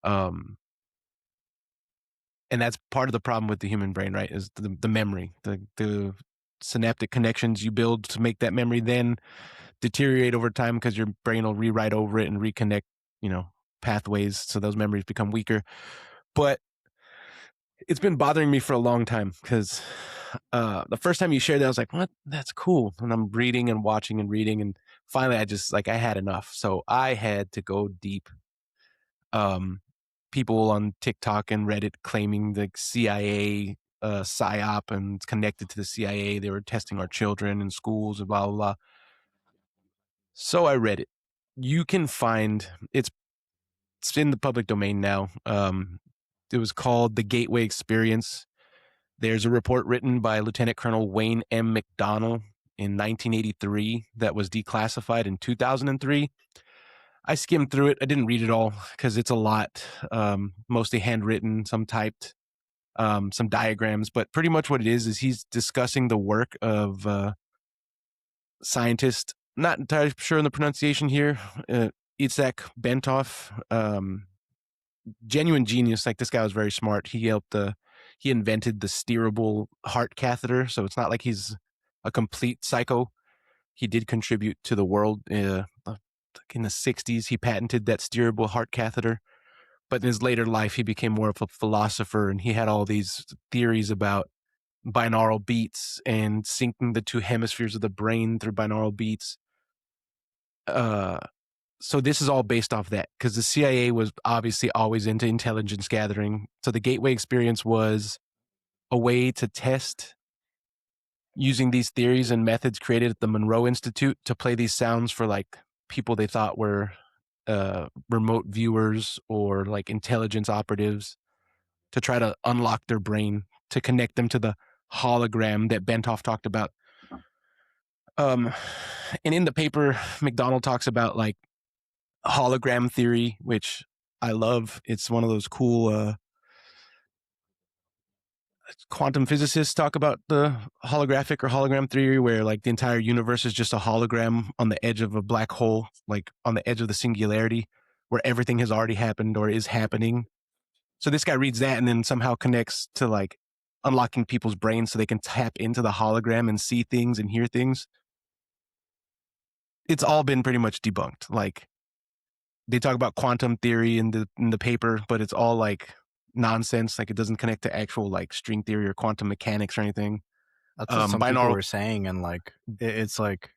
Um, and that's part of the problem with the human brain, right? Is the memory, the synaptic connections you build to make that memory then deteriorate over time because your brain will rewrite over it and reconnect, you know, pathways so those memories become weaker. But it's been bothering me for a long time because the first time you shared that, I was like, "What? That's cool." And I'm reading and watching and reading, and finally, I just like I had enough, so I had to go deep. Um, People on TikTok and Reddit claiming the CIA psyop and it's connected to the CIA. They were testing our children in schools and blah blah blah. So I read it. You can find it's in the public domain now. It was called The Gateway Experience. There's a report written by Lieutenant Colonel Wayne M. McDonnell in 1983 that was declassified in 2003. I skimmed through it. I didn't read it all because it's a lot, mostly handwritten, some typed, some diagrams. But pretty much what it is he's discussing the work of scientist, not entirely sure on the pronunciation here, Itzhak Bentov. Genuine genius. Like this guy was very smart. He invented the steerable heart catheter. So it's not like he's a complete psycho. He did contribute to the world. In the 60s, he patented that steerable heart catheter. But in his later life, he became more of a philosopher and he had all these theories about binaural beats and syncing the two hemispheres of the brain through binaural beats. So this is all based off that because the CIA was obviously always into intelligence gathering. So the Gateway Experience was a way to test using these theories and methods created at the Monroe Institute to play these sounds for like people they thought were remote viewers or like intelligence operatives to try to unlock their brain to connect them to the hologram that Bentoff talked about. And in the paper, McDonald talks about like hologram theory, which I love. It's one of those cool quantum physicists talk about the holographic or hologram theory, where like the entire universe is just a hologram on the edge of a black hole, like on the edge of the singularity, where everything has already happened or is happening. So this guy reads that and then somehow connects to like unlocking people's brains so they can tap into the hologram and see things and hear things. It's all been pretty much debunked. Like they talk about quantum theory in the paper, but it's all like nonsense. Like it doesn't connect to actual like string theory or quantum mechanics or anything. That's what some people Binaural, were saying, and like it's like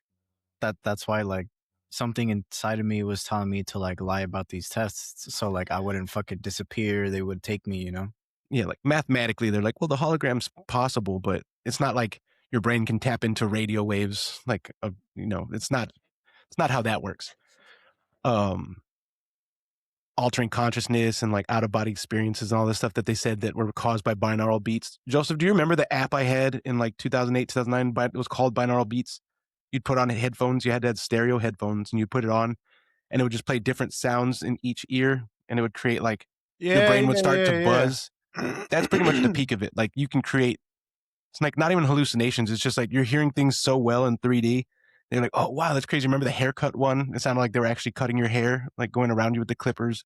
that's why like something inside of me was telling me to like lie about these tests, so like I wouldn't fucking disappear. They would take me, you know. yeah, like mathematically, they're like, well, the hologram's possible, but it's not like your brain can tap into radio waves. Like, it's not how that works. Altering consciousness and like out of body experiences and all this stuff that they said that were caused by binaural beats. Joseph, do you remember the app I had in like 2008, 2009? It was called Binaural Beats. You'd put on headphones. You had to have stereo headphones and you'd put it on and it would just play different sounds in each ear and it would create like your Yeah, brain would yeah, start to yeah, buzz. That's pretty much the peak of it. Like you can create, it's like not even hallucinations. It's just like you're hearing things so well in 3D. They're like, oh, wow, that's crazy. Remember the haircut one? It sounded like they were actually cutting your hair, like going around you with the clippers.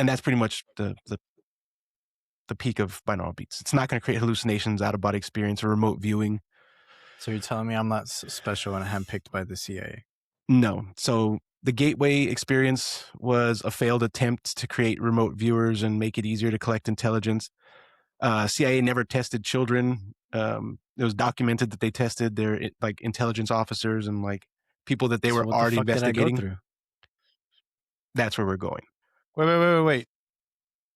And that's pretty much the peak of binaural beats. It's not going to create hallucinations, out of body experience, or remote viewing. So you're telling me I'm not special and handpicked by the CIA? No. So the Gateway Experience was a failed attempt to create remote viewers and make it easier to collect intelligence. CIA never tested children. It was documented that they tested their like intelligence officers and like people that they So were what the already fuck did I go investigating. through? That's where we're going. Wait.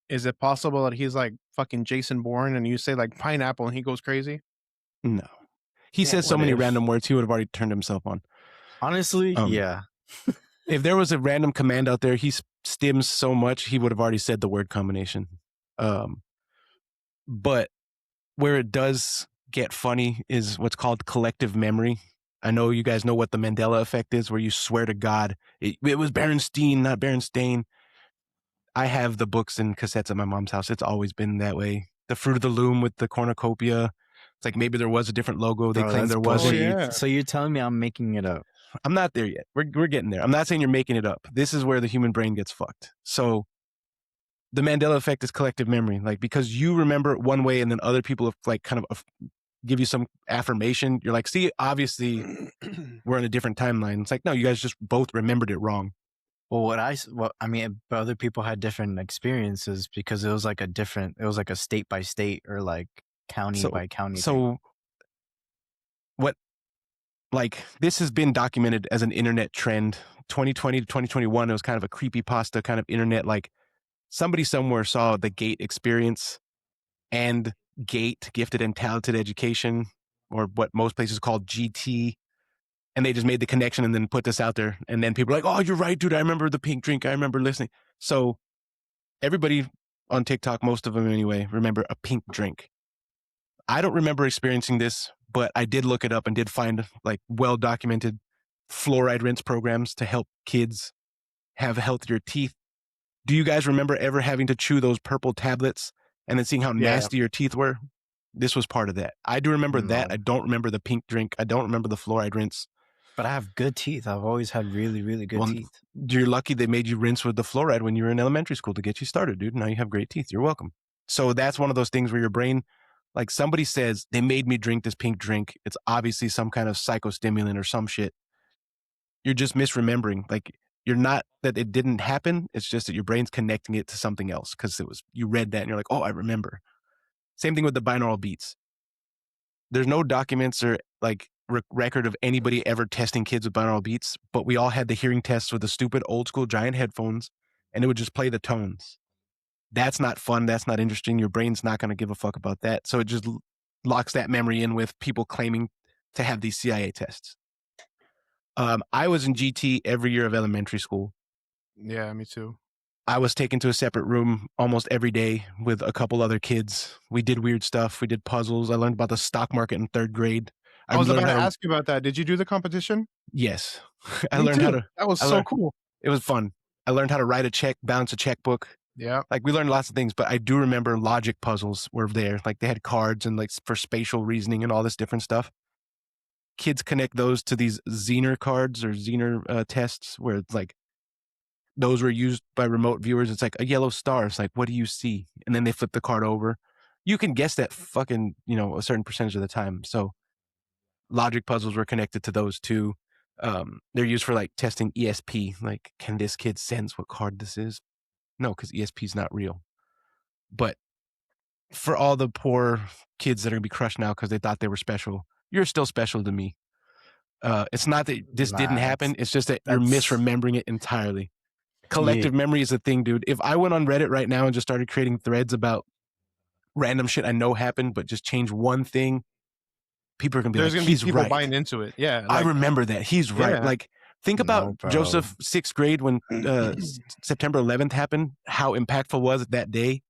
Is it possible that he's like fucking Jason Bourne and you say like pineapple and he goes crazy? No. He says so What many if? random words, he would have already turned himself on. Honestly, yeah. If there was a random command out there, he stims so much, he would have already said the word combination. But where it does get funny is what's called collective memory. I know you guys know what the Mandela effect is, where you swear to God, it was Berenstein, not Berenstain. I have the books and cassettes at my mom's house. It's always been that way. The Fruit of the Loom with the cornucopia. It's like maybe there was a different logo. They Bro, claim that's there bullshit. wasn't. yeah. So you're telling me I'm making it up? I'm not there yet. We're getting there. I'm not saying you're making it up. This is where the human brain gets fucked. So the Mandela effect is collective memory. Like, because you remember it one way and then other people have like kind of give you some affirmation. You're like, see, obviously we're in a different timeline. It's like, no, you guys just both remembered it wrong. Well, I mean, but other people had different experiences because it was like a state by state or like county by county thing. So what, like, this has been documented as an internet trend. 2020 to 2021, it was kind of a creepypasta kind of internet. Like, somebody somewhere saw the GATE experience and GATE, gifted and talented education, or what most places call GT, and they just made the connection and then put this out there. And then people are like, oh, you're right, dude. I remember the pink drink. I remember listening. So everybody on TikTok, most of them anyway, remember a pink drink. I don't remember experiencing this, but I did look it up and did find like well-documented fluoride rinse programs to help kids have healthier teeth. Do you guys remember ever having to chew those purple tablets and then seeing how nasty your teeth were? This was part of that. I do remember that. I don't remember the pink drink. I don't remember the fluoride rinse. But I have good teeth. I've always had really, really good teeth. You're lucky they made you rinse with the fluoride when you were in elementary school to get you started, dude. Now you have great teeth. You're welcome. So that's one of those things where your brain, like, somebody says, they made me drink this pink drink. It's obviously some kind of psychostimulant or some shit. You're just misremembering. Like, you're not that it didn't happen. It's just that your brain's connecting it to something else because you read that and you're like, oh, I remember. Same thing with the binaural beats. There's no documents or like record of anybody ever testing kids with binaural beats, but we all had the hearing tests with the stupid old school giant headphones, and it would just play the tones. That's not fun. That's not interesting. Your brain's not going to give a fuck about that. So it just locks that memory in with people claiming to have these CIA tests. I was in GT every year of elementary school. Yeah, me too. I was taken to a separate room almost every day with a couple other kids. We did weird stuff. We did puzzles. I learned about the stock market in 3rd grade. I was about to ask you about that. Did you do the competition? Yes. I learned how to. That was so cool. It was fun. I learned how to write a check, bounce a checkbook. Yeah. Like, we learned lots of things, but I do remember logic puzzles were there. Like, they had cards and like for spatial reasoning and all this different stuff. Kids connect those to these Zener cards or Zener tests where it's like, those were used by remote viewers. It's like a yellow star. It's like, what do you see? And then they flip the card over. You can guess that fucking, a certain percentage of the time. So logic puzzles were connected to those too. They're used for like testing ESP. Like, can this kid sense what card this is? No, because ESP is not real. But for all the poor kids that are going to be crushed now because they thought they were special, you're still special to me. It's not that this didn't happen. It's just that you're misremembering it entirely. Collective memory is a thing, dude. If I went on Reddit right now and just started creating threads about random shit I know happened, but just change one thing, people are going to be There's like, gonna be he's people right. buying into it. Yeah. I remember that. He's right. Yeah. Like, think about Joseph, 6th grade when September 11th happened, how impactful was it that day?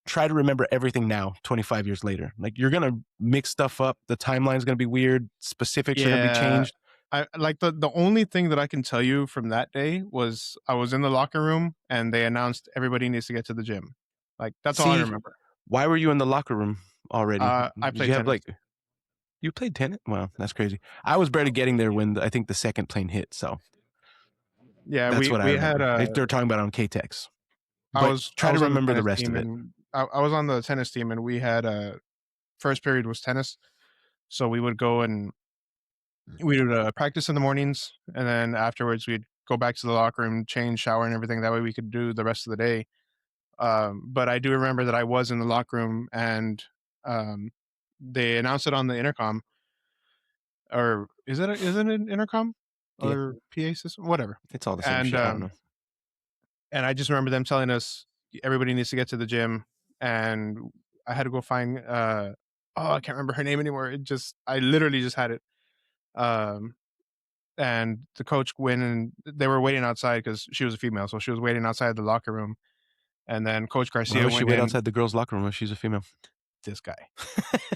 Try to remember everything now, 25 years later. Like, you're going to mix stuff up. The timeline's going to be weird. Specifics are going to be changed. I like the only thing that I can tell you from that day was I was in the locker room and they announced everybody needs to get to the gym. Like, that's all I remember. Why were you in the locker room already? I played tennis. You played tennis? Wow, that's crazy. I was barely getting there when I think the second plane hit. So yeah, that's what I had. They were talking about it on KTEX. I was to remember the rest of it. I was on the tennis team, and we had first period was tennis, so we would go and we would practice in the mornings, and then afterwards we'd go back to the locker room, change, shower, and everything. That way we could do the rest of the day. But I do remember that I was in the locker room, and they announced it on the intercom. Or is it an intercom or PA system? Whatever. It's all the same shit. I don't know. And I just remember them telling us everybody needs to get to the gym, and I had to go find oh, I can't remember her name anymore. I literally just had it. Um, and the coach went and they were waiting outside because she was a female, so she was waiting outside the locker room. And then Coach Why Garcia would she went wait in. outside the girls' locker room if she's a female? This guy.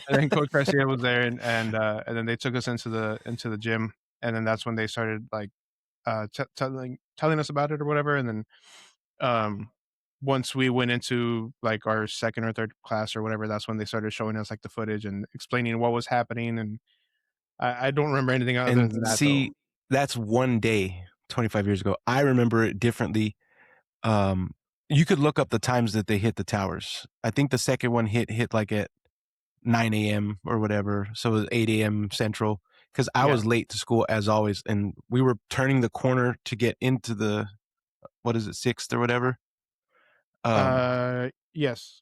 And then Coach Garcia was there, and then they took us into the gym, and then that's when they started like telling us about it or whatever. And then um, once we went into like our second or third class or whatever, that's when they started showing us like the footage and explaining what was happening. And I don't remember anything other And than that though. see, that's one day 25 years ago. I remember it differently. Um, you could look up the times that they hit the towers. I think the second one hit like at 9 a.m. or whatever. So it was 8 a.m. Central. Because I Yeah. was late to school as always, and we were turning the corner to get into the what is it, sixth or whatever. Yes.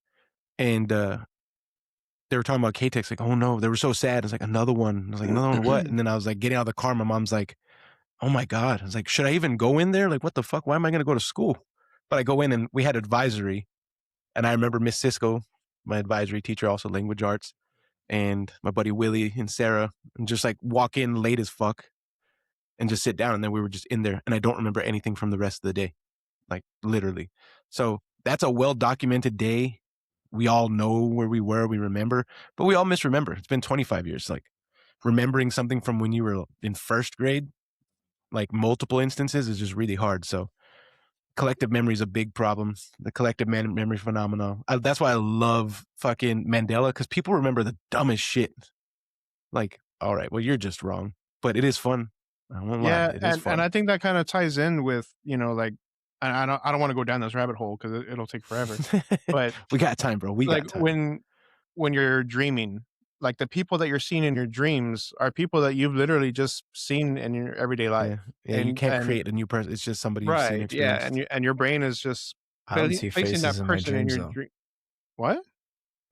And they were talking about K-Tex, like, oh no, they were so sad. It's like another one. I was like, another one, what? And then I was like, getting out of the car. My mom's like, oh my God. I was like, should I even go in there? Like, what the fuck? Why am I going to go to school? But I go in and we had advisory. And I remember Miss Cisco, my advisory teacher, also language arts, and my buddy Willie and Sarah, and just like walk in late as fuck and just sit down. And then we were just in there. And I don't remember anything from the rest of the day, like literally. So that's a well documented day. We all know where we were, we remember, but we all misremember. It's been 25 years. Like remembering something from when you were in first grade, like multiple instances, is just really hard. So collective memory is a big problem. The collective memory phenomenon. That's why I love fucking Mandela, because people remember the dumbest shit. Like, all right, well, you're just wrong, but it is fun. I won't lie, Yeah, it is and fun. I think that kind of ties in with, like, I don't want to go down this rabbit hole because it'll take forever. But We got time, bro. We like got time. when you're dreaming, like the people that you're seeing in your dreams are people that you've literally just seen in your everyday Yeah, life. yeah. You And can't create a new person. It's just somebody you've seen, right, yeah, and experienced. your brain is just I don't see placing faces that in my person in dreams your though. dream. What?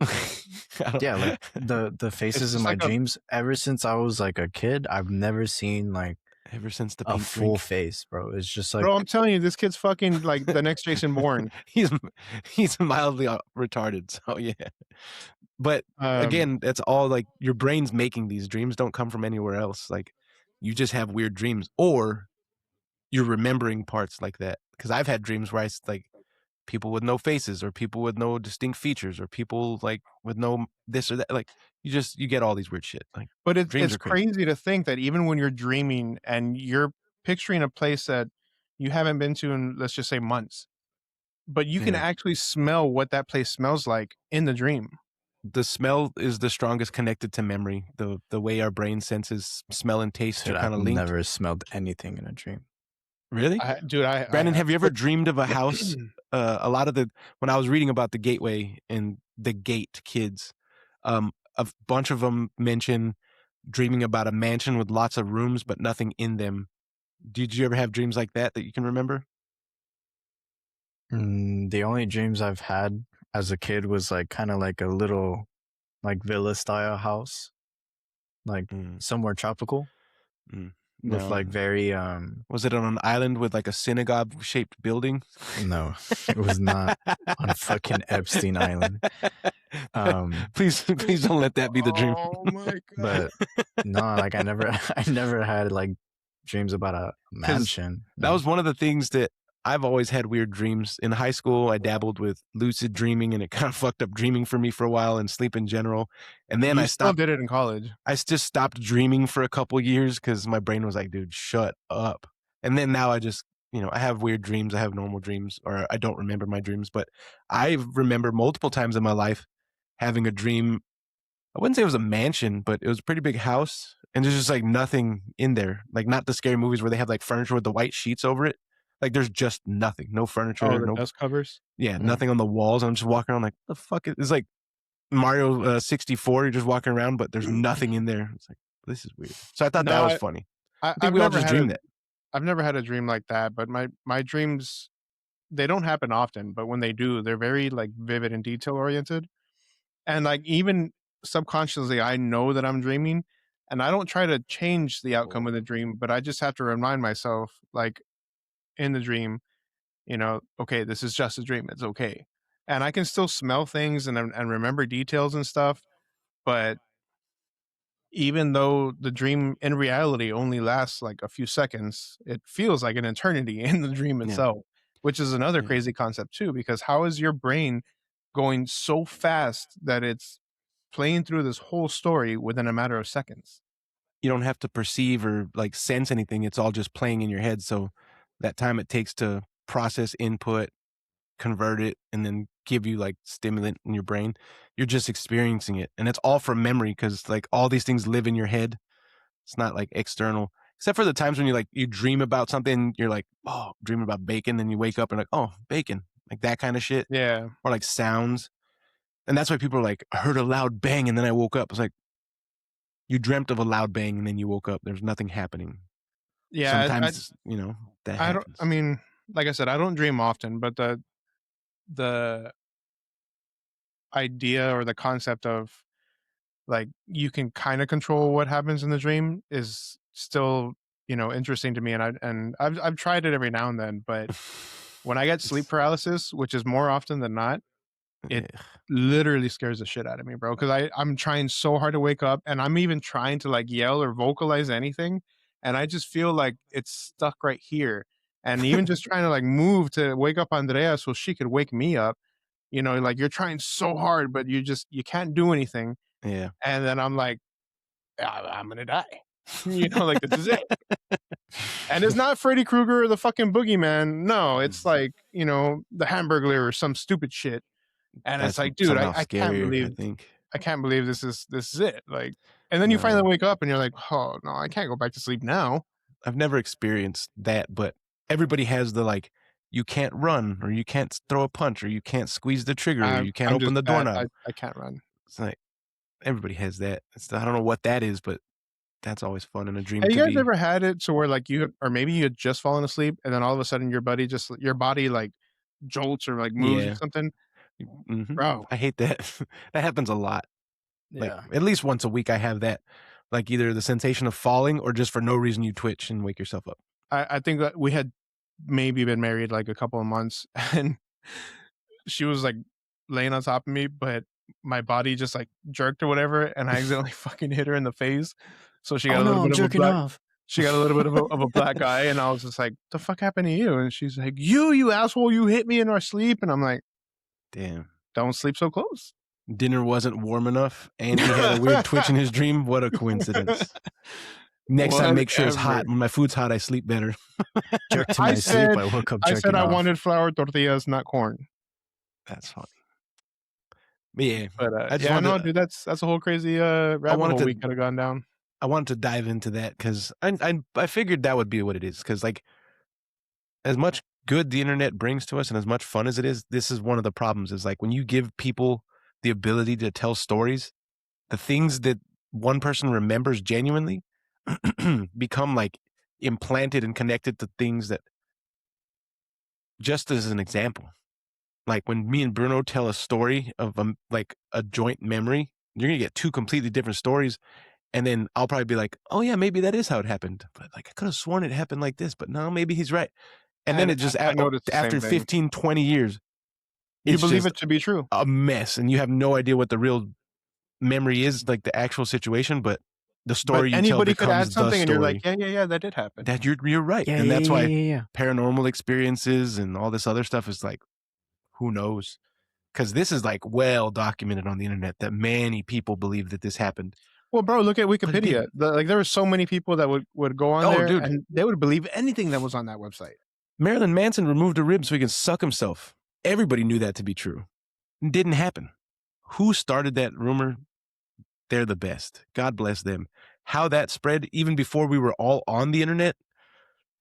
I don't- Yeah, like the It's faces in just my like a dreams. Ever since I was like a kid, I've never seen like Ever since the a pink full drink, face, bro. It's just like bro. I'm telling you, this kid's fucking like the next Jason Bourne. he's he's mildly retarded. So yeah, but Um, again, that's all like your brain's making these dreams. Don't come from anywhere else. Like you just have weird dreams, or you're remembering parts like that. Because I've had dreams where like people with no faces, or people with no distinct features, or people like with no this or that. Like you get all these weird shit. Like But dreams it's are crazy. crazy to think that even when you're dreaming and you're picturing a place that you haven't been to in, let's just say, months, but you can Yeah. actually smell what that place smells like in the dream. The smell is the strongest connected to memory. The way our brain senses smell and taste are dude, kind I've of linked. never smelled anything in a dream. Really? Dude, I Brandon, have. have you ever dreamed of a house? A lot of when I was reading about the Gateway and the Gate kids, a bunch of them mention dreaming about a mansion with lots of rooms but nothing in them. Did you ever have dreams like that you can remember? The only dreams I've had as a kid was like kind of like a little like villa style house, like Mm, somewhere tropical with no. like very Was it on an island with like a synagogue shaped building? no, it was not on fucking Epstein Island. Please don't let that be the dream. Oh my god! But no, like I never I never had like dreams about a Because mansion. that No. was one of the things that I've always had weird dreams. In high school, I dabbled with lucid dreaming, and it kind of fucked up dreaming for me for a while and sleep in general. And then You still did it in college. I just stopped dreaming for a couple years because my brain was like, dude, shut up. And then now I just, I have weird dreams. I have normal dreams, or I don't remember my dreams. But I remember multiple times in my life having a dream. I wouldn't say it was a mansion, but it was a pretty big house. And there's just like nothing in there. Like not the scary movies where they have like furniture with the white sheets over it. Like there's just nothing. No Oh, furniture. the No, dust covers. yeah, Mm. nothing on the walls. I'm just walking around like, the fuck? It's like Mario 64. You're just walking around, but there's nothing in there. It's like, this is weird. So I thought No, that was funny. I think I've we all never just had a dream that. I've never had a dream like that. But my dreams, they don't happen often, but when they do, they're very like vivid and detail oriented. And like even subconsciously, I know that I'm dreaming, and I don't try to change the outcome of the dream, but I just have to remind myself, like in the dream, okay, this is just a dream. It's okay, and I can still smell things and remember details and stuff. But even though the dream in reality only lasts like a few seconds, it feels like an eternity in the dream Yeah. itself, which is another Yeah. crazy concept too, because how is your brain going so fast that it's playing through this whole story within a matter of seconds? You don't have to perceive or like sense anything. It's all just playing in your head. So that time it takes to process input, convert it, and then give you like stimulant in your brain, you're just experiencing it. And it's all from memory because like all these things live in your head. It's not like external, except for the times when you like you dream about something, you're like, oh, dreaming about bacon, then you wake up and like, oh, bacon, like that kind of shit, Yeah. or like sounds. And that's why people are like, I heard a loud bang and then I woke up. It's like you dreamt of a loud bang and then you woke up. There's nothing happening. Yeah. Sometimes, that I don't, I happens. mean, like I said, I don't dream often, but the idea or the concept of like you can kind of control what happens in the dream is still, interesting to me. And I've tried it every now and then, but when I get sleep It's, paralysis, which is more often than not, it eh, literally scares the shit out of me, bro. Because I'm trying so hard to wake up, and I'm even trying to like yell or vocalize anything, and I just feel like it's stuck right here. And even just trying to like move to wake up Andrea so she could wake me up, like you're trying so hard, but you can't do anything. yeah. And then I'm like, I'm gonna die. Like this is it. And it's not Freddy Krueger or the fucking boogeyman. No, it's like, the Hamburglar or some stupid shit. And it's That's like, dude, somehow I can't scarier, I believe think. this is it. Like, and then you finally No. wake up and you're like, oh no, I can't go back to sleep now. I've never experienced that, but everybody has the like, you can't run, or you can't throw a punch, or you can't squeeze the trigger, or you can't I'm open just the fat. doorknob. I can't run. It's like everybody has that. I don't know what that is, but that's always fun in a dream Have you to guys be. ever had it to where like or maybe you had just fallen asleep and then all of a sudden your body like jolts or like moves or Yeah. something? Mhm. Bro, I hate that. That happens a lot. Like Yeah. at least once a week I have that. Like either the sensation of falling or just for no reason you twitch and wake yourself up. I think that we had maybe been married like a couple of months and she was like laying on top of me, but my body just like jerked or whatever, and I accidentally fucking hit her in the face. So she got Oh a little no, I'm bit of a jerking black off. she got a little bit of a black eye, and I was just like, "The fuck happened to you?" And she's like, You asshole, you hit me in our sleep." And I'm like, Damn. "Don't sleep so close." Dinner wasn't warm enough and he had a weird twitch in his dream. What a coincidence. Next time make sure it's Whatever. hot. When my food's hot, I sleep better. Jerked in I my sleep. said I woke up I said jerking I off. wanted flour tortillas, not corn. That's funny. But yeah, But I just yeah, wanted no, to dude, that's a whole crazy I rabbit wanted hole we to could have gone down. I wanted to dive into that because I figured that would be what it is. Because like as much good the internet brings to us and as much fun as it is, this is one of the problems. Is like when you give people the ability to tell stories, the things that one person remembers genuinely become like implanted and connected to things that, just as an example, like when me and Bruno tell a story of like a joint memory, you're gonna get two completely different stories. And then I'll probably be like, oh yeah, maybe that is how it happened. But like I could have sworn it happened like this, but no, maybe he's right. And then And it just I noticed the same after thing. 15, 20 years, You it's believe just it to be true. a mess. And you have no idea what the real memory is, like the actual situation, but the But story you tell anybody could becomes add the something and you're like, story. "Yeah, yeah, yeah, that did happen." That you're right. Yeah, And yeah, that's yeah, why yeah, yeah. paranormal experiences and all this other stuff is like, who knows? Because this is like well documented on the internet that many people believe that this happened, Well, bro, look at but it Wikipedia. didn't. Like there were so many people that would go on Oh, there dude, and they would believe anything that was on that website. Marilyn Manson removed a rib so he can suck himself. Everybody knew that to be true. It didn't happen. Who started that rumor? They're the best. God bless them. How that spread even before we were all on the internet,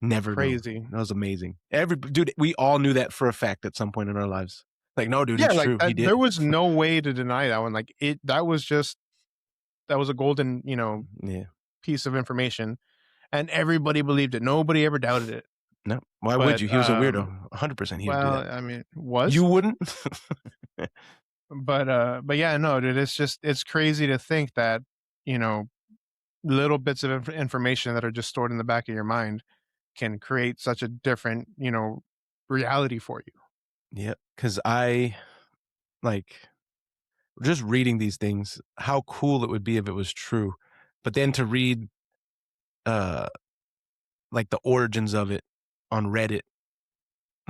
never know. Crazy. That was amazing. Dude, we all knew that for a fact at some point in our lives. Like, no, dude, Yeah, it's like true. He there did. was no way to deny that one. Like that was a golden, Yeah. piece of information and everybody believed it. Nobody ever doubted it. No. Why would But you? He was a weirdo. 100% he would do well, that. I mean, You was wouldn't? but yeah, no, dude, it's crazy to think that, you know, little bits of information that are just stored in the back of your mind can create such a different, reality for you. Yeah. Because I, like, just reading these things, how cool it would be if it was true. But then to read like the origins of it on Reddit,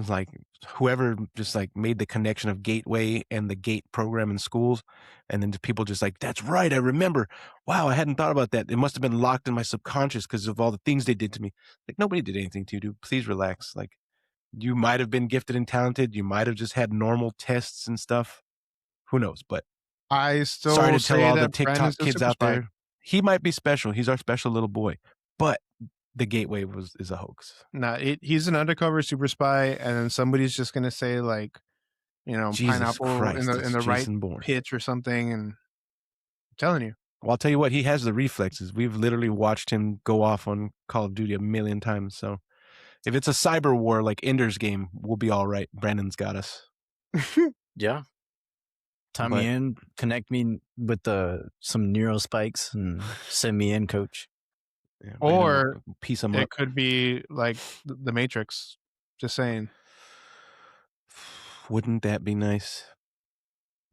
like whoever just like made the connection of Gateway and the GATE program in schools, and then people just like, that's right, I remember. Wow, I hadn't thought about that. It must have been locked in my subconscious because of all the things they did to me. Like nobody did anything to you, dude. Please relax. Like you might have been gifted and talented. You might have just had normal tests and stuff. Who knows? But I sorry still to tell say all the that Brandon's TikTok the kids super out spy. there, he might be special. He's our special little boy. But the Gateway is a hoax. Nah, he's an undercover super spy, and then somebody's just gonna say like, Jesus pineapple in Christ, the it's right Jason Bourne. pitch or something, and I'm telling you. Well, I'll tell you what, he has the reflexes. We've literally watched him go off on Call of Duty a million times. So if it's a cyber war like Ender's Game, we'll be all right. Brandon's got us. Yeah. Time me in, connect me with some neural spikes, and send me in, coach. Yeah, Or piece him it up. could be like the Matrix. Just saying. Wouldn't that be nice?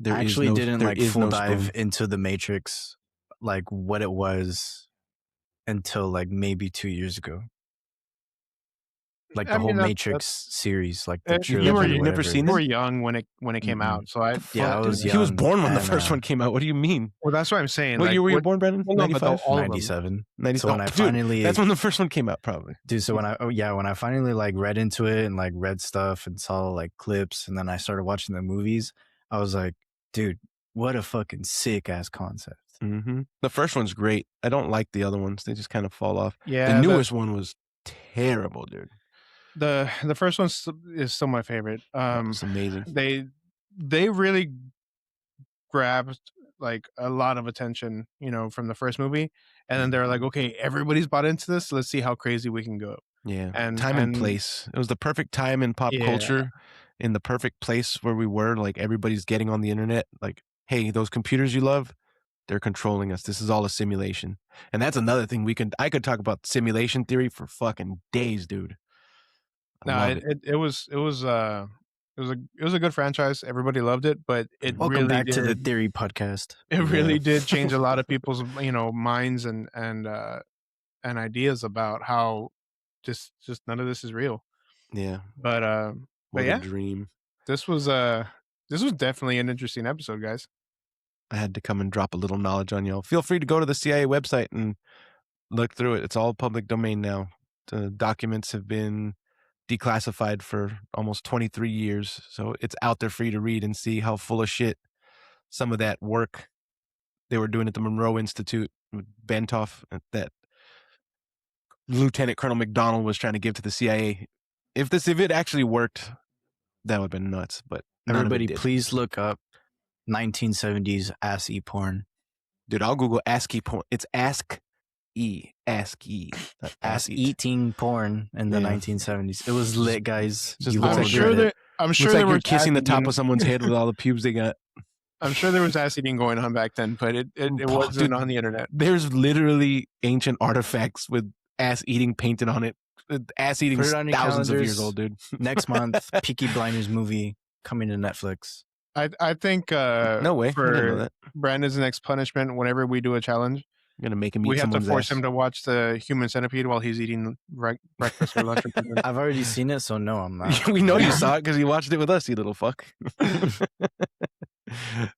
I actually didn't like full dive spoon. into the Matrix, like what it was, until like maybe 2 years ago. Like the whole Matrix series, like the trilogy. You've never seen You it? were young when it came out, so I was young. He was born when the first one came out. What do you mean? Well, that's what I'm saying. What year were you born, Brandon? Well, no, 95? 97. 97. So when I finally, that's when the first one came out, probably. Dude, so when I finally like read into it and like read stuff and saw like clips, and then I started watching the movies, I was like, dude, what a fucking sick ass concept. Mm-hmm. The first one's great. I don't like the other ones. They just kind of fall off. Yeah, the newest one was terrible, dude. The first one is still my favorite. It's amazing. They really grabbed like a lot of attention, from the first movie, and then they're like, okay, everybody's bought into this. Let's see how crazy we can go. Yeah, time and place. It was the perfect time in pop culture, in the perfect place where we were. Like everybody's getting on the internet. Like, hey, those computers you love, they're controlling us. This is all a simulation. And that's another thing I could talk about simulation theory for fucking days, dude. It was a good franchise. Everybody loved it, but it Welcome really back to the Theory Podcast. It really did change a lot of people's minds and ideas about how just none of this is real. Yeah. But a dream. This was definitely an interesting episode, guys. I had to come and drop a little knowledge on y'all. Feel free to go to the CIA website and look through it. It's all public domain now. The documents have been declassified for almost 23 years. So it's out there for you to read and see how full of shit some of that work they were doing at the Monroe Institute with Bentoff that Lieutenant Colonel McDonald was trying to give to the CIA. If it actually worked, that would have been nuts. But everybody, please look up 1970s ass-e porn. Dude, I'll Google ASCII porn. It's ASCII. Ass-eating porn in the 1970s. It was lit, guys. I'm sure there you're kissing the top of someone's head with all the pubes they got. I'm sure there was ass eating going on back then, but it wasn't on the internet. There's literally ancient artifacts with ass eating painted on it. Ass eating is thousands of years old, dude. Next month, Peaky Blinders movie coming to Netflix. I think no way for Brandon's next punishment, whenever we do a challenge, I'm gonna make him eat we have to force ass. him to watch the Human Centipede while he's eating breakfast or lunch or something. I've already seen it, so no, I'm not. We know you saw it because you watched it with us, you little fuck.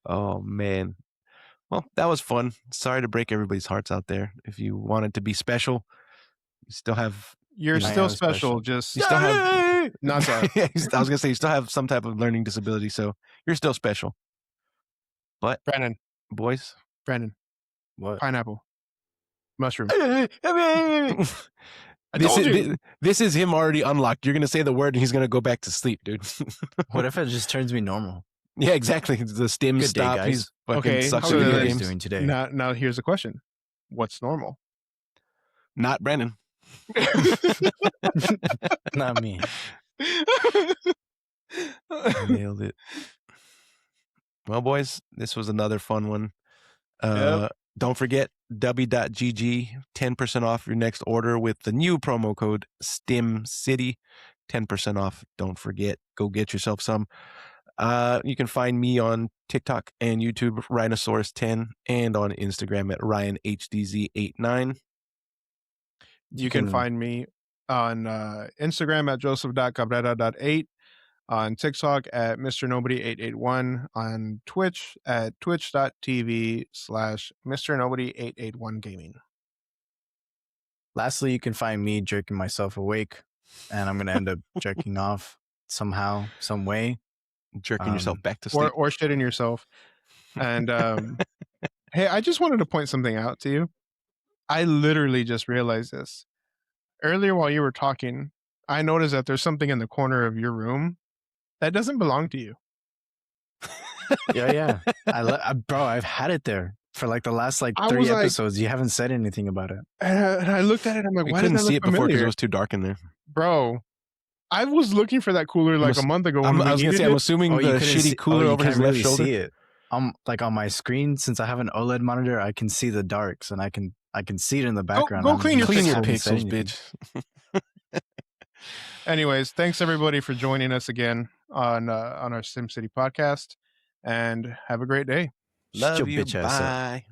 Oh man. Well, that was fun. Sorry to break everybody's hearts out there. If you wanted to be special, you still have. You're still special. Just you still have. Not sorry. I was gonna say you still have some type of learning disability, so you're still special. But Brandon, what? Pineapple, mushroom. This is him already unlocked. You're gonna say the word, and he's gonna go back to sleep, dude. What if it just turns me normal? Yeah, exactly. The stim stop. He's fucking sucks so video games doing today. Now here's the question: what's normal? Not Brandon. Not me. Nailed it. Well, boys, this was another fun one. Don't forget w.gg, 10% off your next order with the new promo code STIMCITY. 10% off. Don't forget. Go get yourself some. You can find me on TikTok and YouTube, Rhinosaurus10, and on Instagram at RyanHDZ89. You can find me on Instagram at joseph.cabrera.8, on TikTok at Mr. Nobody 881, on Twitch at twitch.tv/Mr. Nobody 881 Gaming. Lastly, you can find me jerking myself awake, and I'm going to end up jerking off somehow, some way. Jerking yourself back to sleep. Or shitting yourself. And hey, I just wanted to point something out to you. I literally just realized this. Earlier while you were talking, I noticed that there's something in the corner of your room that doesn't belong to you. Yeah. Bro, I've had it there for like the last like 3 episodes. You haven't said anything about it. And I looked at it. I'm like, why couldn't does that see look it before because familiar? it was too dark in there. Bro, I was looking for that cooler like a month ago. I was gonna say, I'm assuming the shitty cooler over his left shoulder. See it. Like on my screen, since I have an OLED monitor, I can see the darks, and I can see it in the background. Go clean your pixels, bitch. Anyways, thanks everybody for joining us again on our SimCity podcast, and have a great day. Love you. Bye.